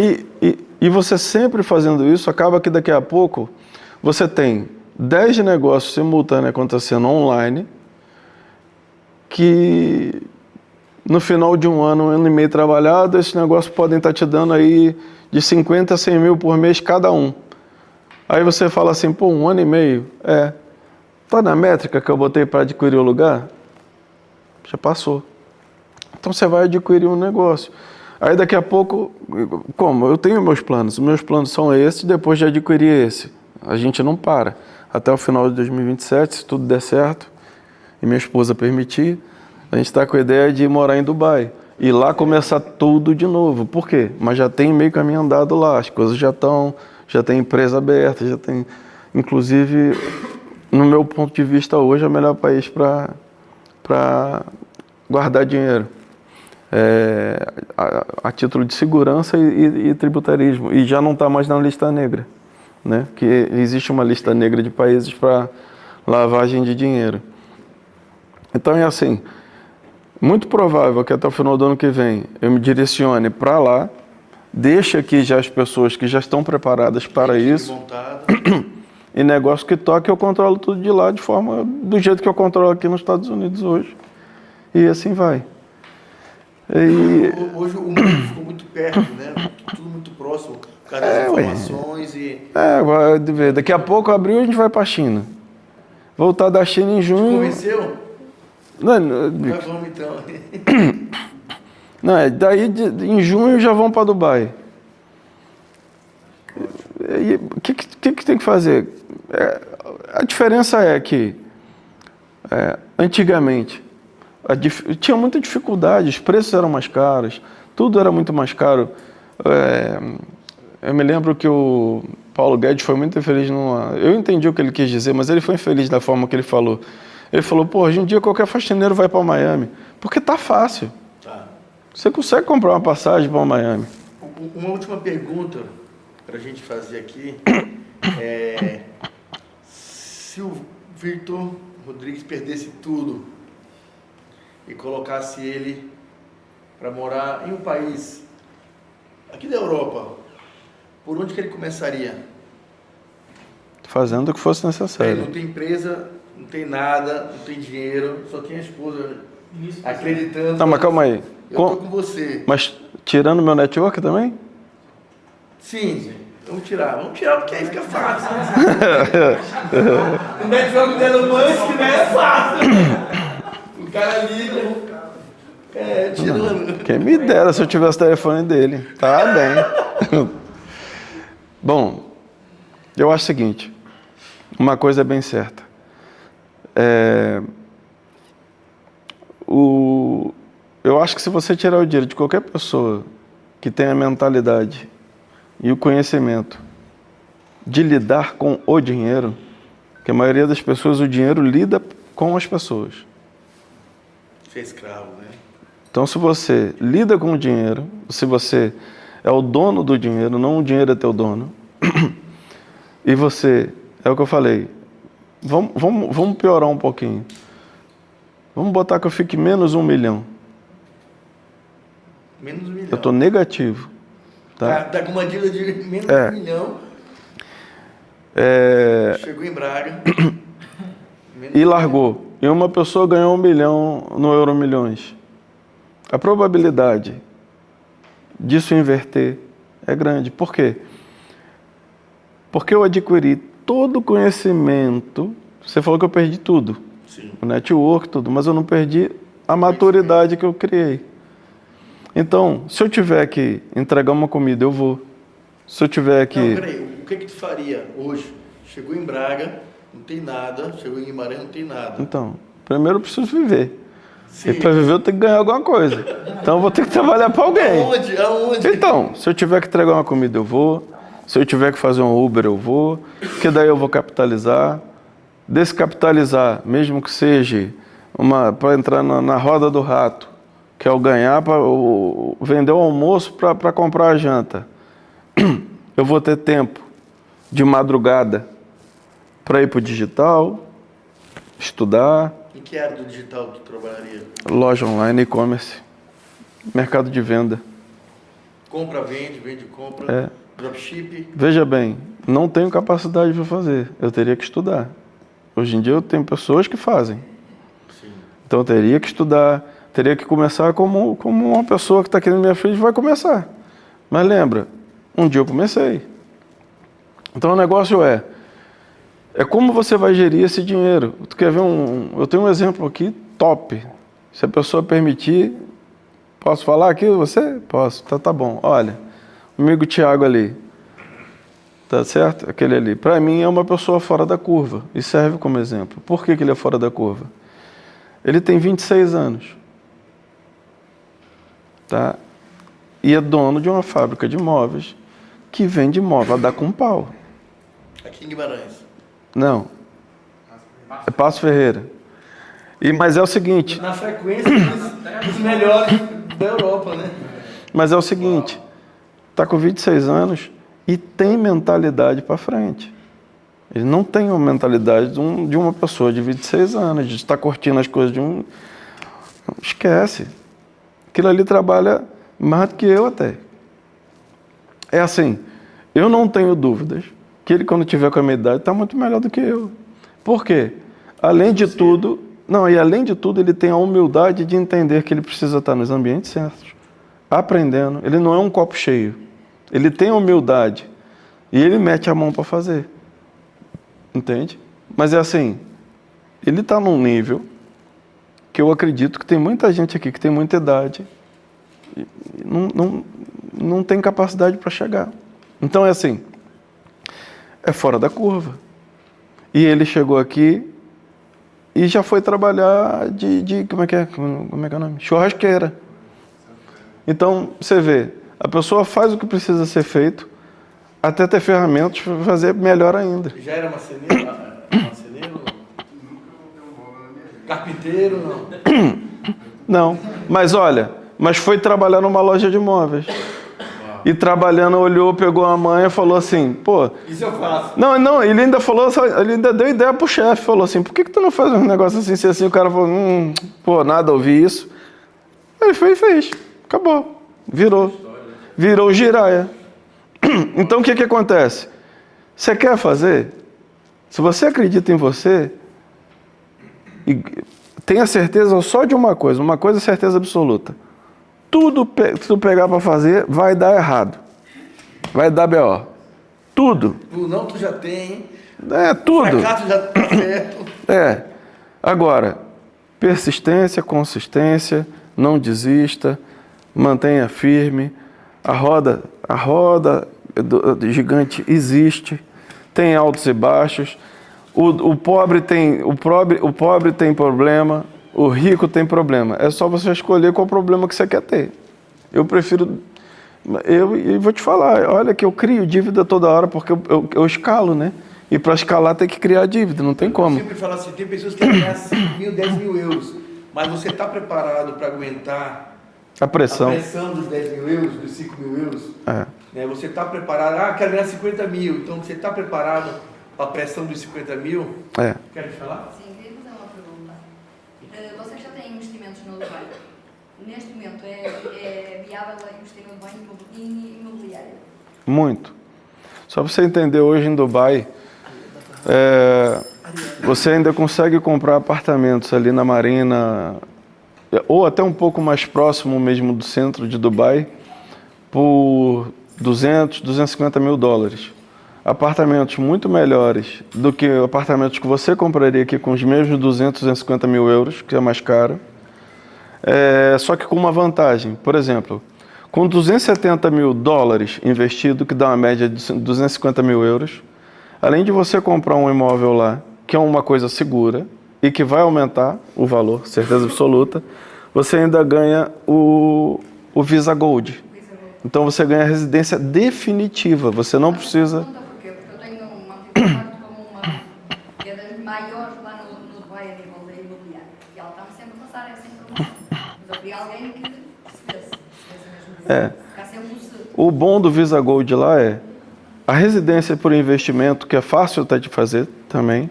e você sempre fazendo isso, acaba que daqui a pouco você tem 10 negócios simultâneos acontecendo online, que no final de um ano e meio trabalhado, esses negócios podem estar te dando aí de 50 a 100 mil por mês cada um. Aí você fala assim, pô, 1 ano e meio, tá na métrica que eu botei para adquirir o lugar? Já passou. Então você vai adquirir um negócio. Aí daqui a pouco, como? Eu tenho meus planos. Os meus planos são esses, depois de adquirir esse. A gente não para. Até o final de 2027, se tudo der certo, e minha esposa permitir, a gente está com a ideia de morar em Dubai. E lá começar tudo de novo. Por quê? Mas já tem meio caminho andado lá. As coisas já tem empresa aberta, já tem... Inclusive, no meu ponto de vista hoje, é o melhor país para guardar dinheiro. A título de segurança e tributarismo. E já não está mais na lista negra, né? Que existe uma lista negra de países para lavagem de dinheiro. Então é assim, muito provável que até o final do ano que vem eu me direcione para lá, deixe aqui já as pessoas que já estão preparadas para isso, e negócio que toque eu controlo tudo de lá do jeito que eu controlo aqui nos Estados Unidos hoje. E assim vai. Hoje o mundo ficou muito perto, né? Tudo muito próximo, por causa das informações vai ver. Daqui a pouco, abril, a gente vai para a China. Voltar da China em junho... Convenceu? Não, vamos então. Não, daí em junho já vão para Dubai. O que tem que fazer? A diferença é que antigamente tinha muita dificuldade, os preços eram mais caros, tudo era muito mais caro. Eu me lembro que o Paulo Guedes foi muito infeliz eu entendi o que ele quis dizer, mas ele foi infeliz da forma que ele falou. Ele falou, pô, hoje em dia qualquer faxineiro vai para Miami, porque tá fácil. Tá. Você consegue comprar uma passagem para Miami. Uma última pergunta para a gente fazer aqui. Se o Victor Rodrigues perdesse tudo e colocasse ele para morar em um país aqui da Europa, por onde que ele começaria? Fazendo o que fosse necessário. Não tem empresa, não tem nada, não tem dinheiro, só tem a esposa acreditando. Tá, mas calma aí. Eu tô com você. Mas tirando meu network também? Sim. Vamos tirar porque aí fica fácil. O network dela Musk, né? É fácil. O cara liga. Tirando. Quem me dera se eu tivesse o telefone dele. Tá bem. Bom, eu acho o seguinte. Uma coisa é bem certa. Eu acho que se você tirar o dinheiro de qualquer pessoa que tenha a mentalidade e o conhecimento de lidar com o dinheiro, que a maioria das pessoas, o dinheiro lida com as pessoas. Você é escravo, né? Então, se você lida com o dinheiro, se você é o dono do dinheiro, não o dinheiro é teu dono, e você, é o que eu falei, vamos piorar um pouquinho. Vamos botar que eu fique menos 1 milhão. Menos 1 milhão. Eu estou negativo. Tá com uma dívida de menos 1 milhão. Chegou em Braga. E largou. E uma pessoa ganhou 1 milhão no Euro Milhões. A probabilidade disso inverter é grande. Por quê? Porque eu adquiri todo o conhecimento. Você falou que eu perdi tudo. Sim. O network, tudo. Mas eu não perdi a maturidade que eu criei. Então, se eu tiver que entregar uma comida, eu vou. Se eu tiver que... Não, peraí. O que tu faria hoje? Chegou em Braga, não tem nada. Chegou em Guimarães, não tem nada. Então, primeiro eu preciso viver. Sim. E para viver eu tenho que ganhar alguma coisa. Então eu vou ter que trabalhar para alguém. Aonde? Então, se eu tiver que entregar uma comida, eu vou. Se eu tiver que fazer um Uber, eu vou. Porque daí eu vou capitalizar. Descapitalizar, mesmo que seja para entrar na roda do rato, que é o ganhar para vender o almoço para comprar a janta. Eu vou ter tempo de madrugada para ir para o digital, estudar, Em que área do digital tu trabalharia? loja online, e-commerce, mercado de venda. Compra, vende, compra, É. dropship. Veja bem, não tenho capacidade para fazer, eu teria que estudar. Hoje em dia eu tenho pessoas que fazem. Sim. Então eu teria que estudar, teria que começar como uma pessoa que está aqui na minha frente vai começar. Mas lembra, um dia eu comecei. Então o negócio é como você vai gerir esse dinheiro. Tu quer ver eu tenho um exemplo aqui top. Se a pessoa permitir, posso falar aqui você? Posso, tá bom. Olha, o amigo Tiago ali, tá certo? Aquele ali, para mim é uma pessoa fora da curva e serve como exemplo. Por que ele é fora da curva? Ele tem 26 anos, tá? E é dono de uma fábrica de móveis que vende móvel a dar com pau. Aqui em Guimarães. Não, é Passo Ferreira. Mas é o seguinte, Na frequência dos melhores da Europa, né? mas é o seguinte, tá com 26 anos e tem mentalidade para frente. Ele não tem uma mentalidade de uma pessoa de 26 anos, de estar curtindo as coisas de um... Esquece. Aquilo ali trabalha mais do que eu até. É assim, eu não tenho dúvidas que ele, quando tiver com a minha idade, está muito melhor do que eu. Por quê? Além de tudo, ele tem a humildade de entender que ele precisa estar nos ambientes certos, aprendendo. Ele não é um copo cheio. Ele tem a humildade e ele mete a mão para fazer. Entende? Mas é assim, ele está num nível que eu acredito que tem muita gente aqui que tem muita idade e não tem capacidade para chegar. Então é assim, é fora da curva. E ele chegou aqui e já foi trabalhar como é que é o nome? Churrasqueira. Então, você vê, a pessoa faz o que precisa ser feito até ter ferramentas para fazer melhor ainda. Já era marceneiro? Marceneiro? Carpinteiro? Não. Não, mas foi trabalhar numa loja de móveis. E trabalhando, olhou, pegou a manha e falou assim, pô... Isso eu faço. Não, ele ainda falou, ele ainda deu ideia pro chefe, falou assim, por que tu não faz um negócio assim, se assim? O cara falou, pô, nada, ouvi isso. Ele foi e fez, acabou, virou giraia. Então o que acontece? Você quer fazer? Se você acredita em você, e tenha certeza só de uma coisa é certeza absoluta. Tudo que tu pegar para fazer vai dar errado. Vai dar B.O. Tudo. Não, tu já tem. Tudo. O fracasso já tá certo. Agora, persistência, consistência, não desista, mantenha firme. A roda do gigante existe, tem altos e baixos. O pobre tem problema, o rico tem problema. É só você escolher qual problema que você quer ter. Eu prefiro... Eu vou te falar, olha que eu crio dívida toda hora porque eu escalo, né? E para escalar tem que criar dívida, não tem como. Eu sempre falo assim, tem pessoas que querem ganhar 5 mil, 10 mil euros, mas você está preparado para aguentar a pressão dos 10 mil euros, dos 5 mil euros? Né? Você está preparado, quero ganhar 50 mil, então você está preparado para a pressão dos 50 mil? Quer falar? Sim, queria fazer uma pergunta. Vocês já têm investimentos no Dubai? Neste momento é viável investir no Dubai em imobiliário? Muito. Só para você entender, hoje em Dubai, você ainda consegue comprar apartamentos ali na Marina, ou até um pouco mais próximo mesmo do centro de Dubai, por 250 mil dólares. Apartamentos muito melhores do que apartamentos que você compraria aqui com os mesmos 250 mil euros, que é mais caro. Só que com uma vantagem. Por exemplo, com 270 mil dólares investido, que dá uma média de 250 mil euros, além de você comprar um imóvel lá, que é uma coisa segura, e que vai aumentar o valor, certeza absoluta, você ainda ganha o Visa Gold. Então você ganha a residência definitiva, você não precisa... Porque eu tenho uma amiga como uma que é das maiores lá no Dubai a nível da imobiliária. E ela está sempre a passar essa informação. Mas eu queria alguém que percebesse mesmo. Ficar sempre um seguro. O bom do Visa Gold lá é a residência por investimento, que é fácil até de fazer também.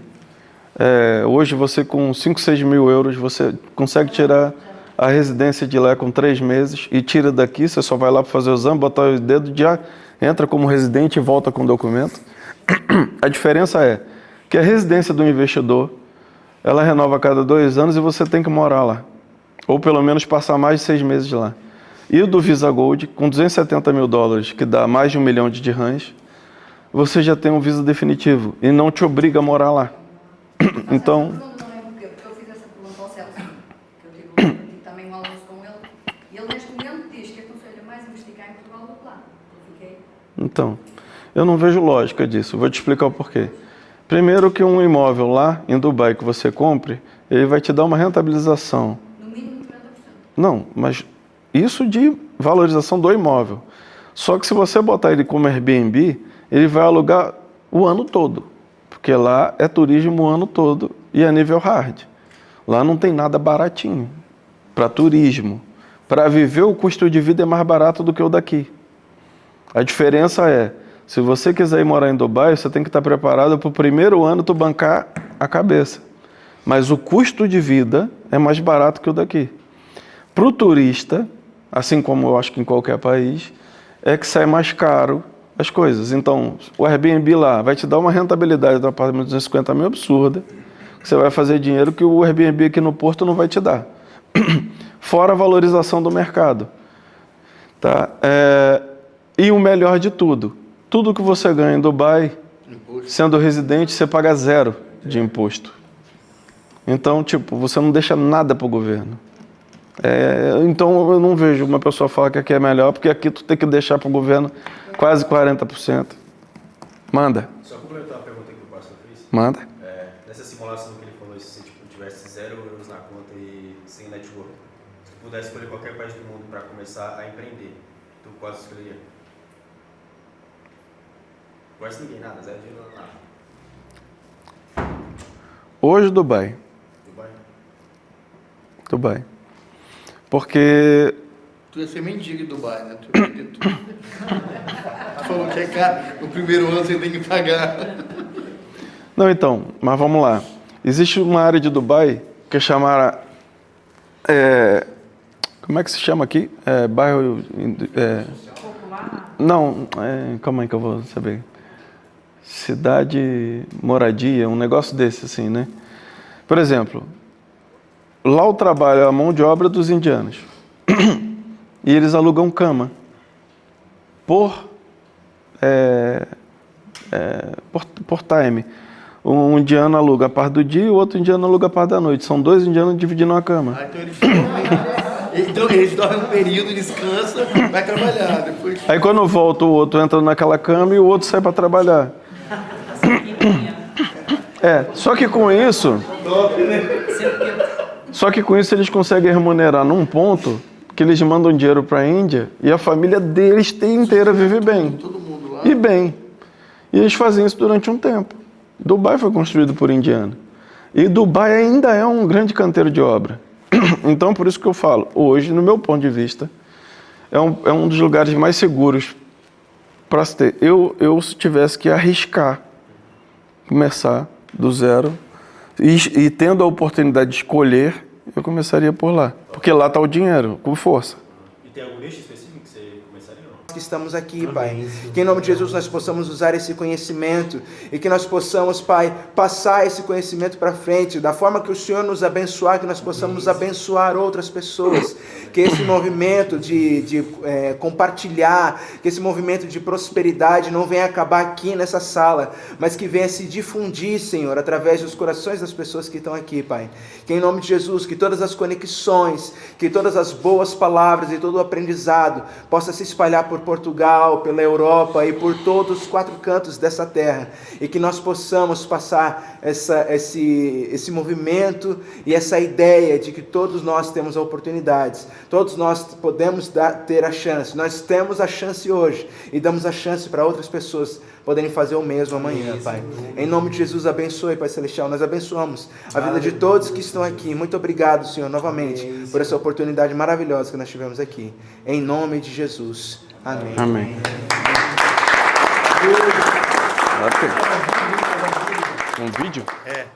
Hoje você com 5, 6 mil euros, você consegue tirar a residência de lá com 3 meses e tira daqui, você só vai lá para fazer o exame, botar o dedo, já entra como residente e volta com o documento. A diferença é que a residência do investidor, ela renova a cada 2 anos e você tem que morar lá. Ou pelo menos passar mais de 6 meses lá. E o do Visa Gold, com 270 mil dólares, que dá mais de 1 milhão de dirhams, você já tem um Visa definitivo e não te obriga a morar lá. Então... Porque eu fiz essa pergunta ao Celso, que eu tive também um almoço com ele, e ele neste momento diz que aconselha mais investigar em Portugal do que lá. Então, eu não vejo lógica disso, vou te explicar o porquê. Primeiro que um imóvel lá em Dubai que você compre, ele vai te dar uma rentabilização. No mínimo 30%. Não, mas isso de valorização do imóvel. Só que se você botar ele como Airbnb, ele vai alugar o ano todo. Porque lá é turismo o ano todo e é nível hard. Lá não tem nada baratinho para turismo. Para viver, o custo de vida é mais barato do que o daqui. A diferença é, se você quiser ir morar em Dubai, você tem que estar preparado para o primeiro ano tu bancar a cabeça. Mas o custo de vida é mais barato que o daqui. Para o turista, assim como eu acho que em qualquer país, é que sai mais caro as coisas. Então, o Airbnb lá vai te dar uma rentabilidade do apartamento de 250 mil absurda. Você vai fazer dinheiro que o Airbnb aqui no Porto não vai te dar. Fora a valorização do mercado. Tá? E o melhor de tudo, tudo que você ganha em Dubai, sendo residente, você paga 0 de imposto. Então, tipo, você não deixa nada para o governo. Então, eu não vejo uma pessoa falar que aqui é melhor, porque aqui tu tem que deixar para o governo quase 40%. Manda. Só complementar a pergunta que o pastor fez. Manda. Nessa simulação que ele falou, se você tivesse 0 euros na conta e sem network, se tu pudesse escolher qualquer país do mundo para começar a empreender, tu qual escolheria? Quase ninguém, nada, 0 dinheiro, nada. Hoje, Dubai. Dubai. Porque... Tu ia ser mendigo em Dubai, né? Tu ia perder tudo. Tu falou que é caro, no primeiro ano você tem que pagar. Não, então, mas vamos lá. Existe uma área de Dubai que é chamada... como é que se chama aqui? Bairro... não, calma aí que eu vou saber. Cidade moradia, um negócio desse assim, né? Por exemplo, lá o trabalho é a mão de obra dos indianos. E eles alugam cama por time. Um indiano aluga a parte do dia e o outro indiano aluga a parte da noite. São 2 indianos dividindo uma cama. Então eles dormem um período, descansam, vai trabalhar. Depois... Aí quando volta, o outro entra naquela cama e o outro sai para trabalhar. Só que com isso... Só que com isso eles conseguem remunerar num ponto que eles mandam dinheiro para a Índia e a família deles inteira vive bem. Todo mundo lá. E bem. E eles fazem isso durante um tempo. Dubai foi construído por indiano. E Dubai ainda é um grande canteiro de obra. Então, por isso que eu falo, hoje, no meu ponto de vista, é um dos lugares mais seguros para se ter. Eu, se tivesse que arriscar, começar do zero, e tendo a oportunidade de escolher, eu começaria por lá. Porque lá está o dinheiro, com força. E tem algum nicho específico que você começaria ou não? Que estamos aqui, Pai. Que em nome de Jesus nós possamos usar esse conhecimento e que nós possamos, Pai, passar esse conhecimento para frente, da forma que o Senhor nos abençoar, que nós possamos abençoar outras pessoas. Que esse movimento de compartilhar, que esse movimento de prosperidade não venha acabar aqui nessa sala, mas que venha se difundir, Senhor, através dos corações das pessoas que estão aqui, Pai. Que em nome de Jesus, que todas as conexões, que todas as boas palavras e todo o aprendizado possa se espalhar por Portugal, pela Europa e por todos os 4 cantos dessa terra, e que nós possamos passar esse movimento e essa ideia de que todos nós temos oportunidades, todos nós podemos ter a chance. Nós temos a chance hoje e damos a chance para outras pessoas poderem fazer o mesmo amanhã, Pai. Em nome de Jesus, abençoe, Pai Celestial. Nós abençoamos a vida de todos que estão aqui. Muito obrigado, Senhor, novamente, por essa oportunidade maravilhosa que nós tivemos aqui. Em nome de Jesus. Amém. Amém. Um vídeo? É.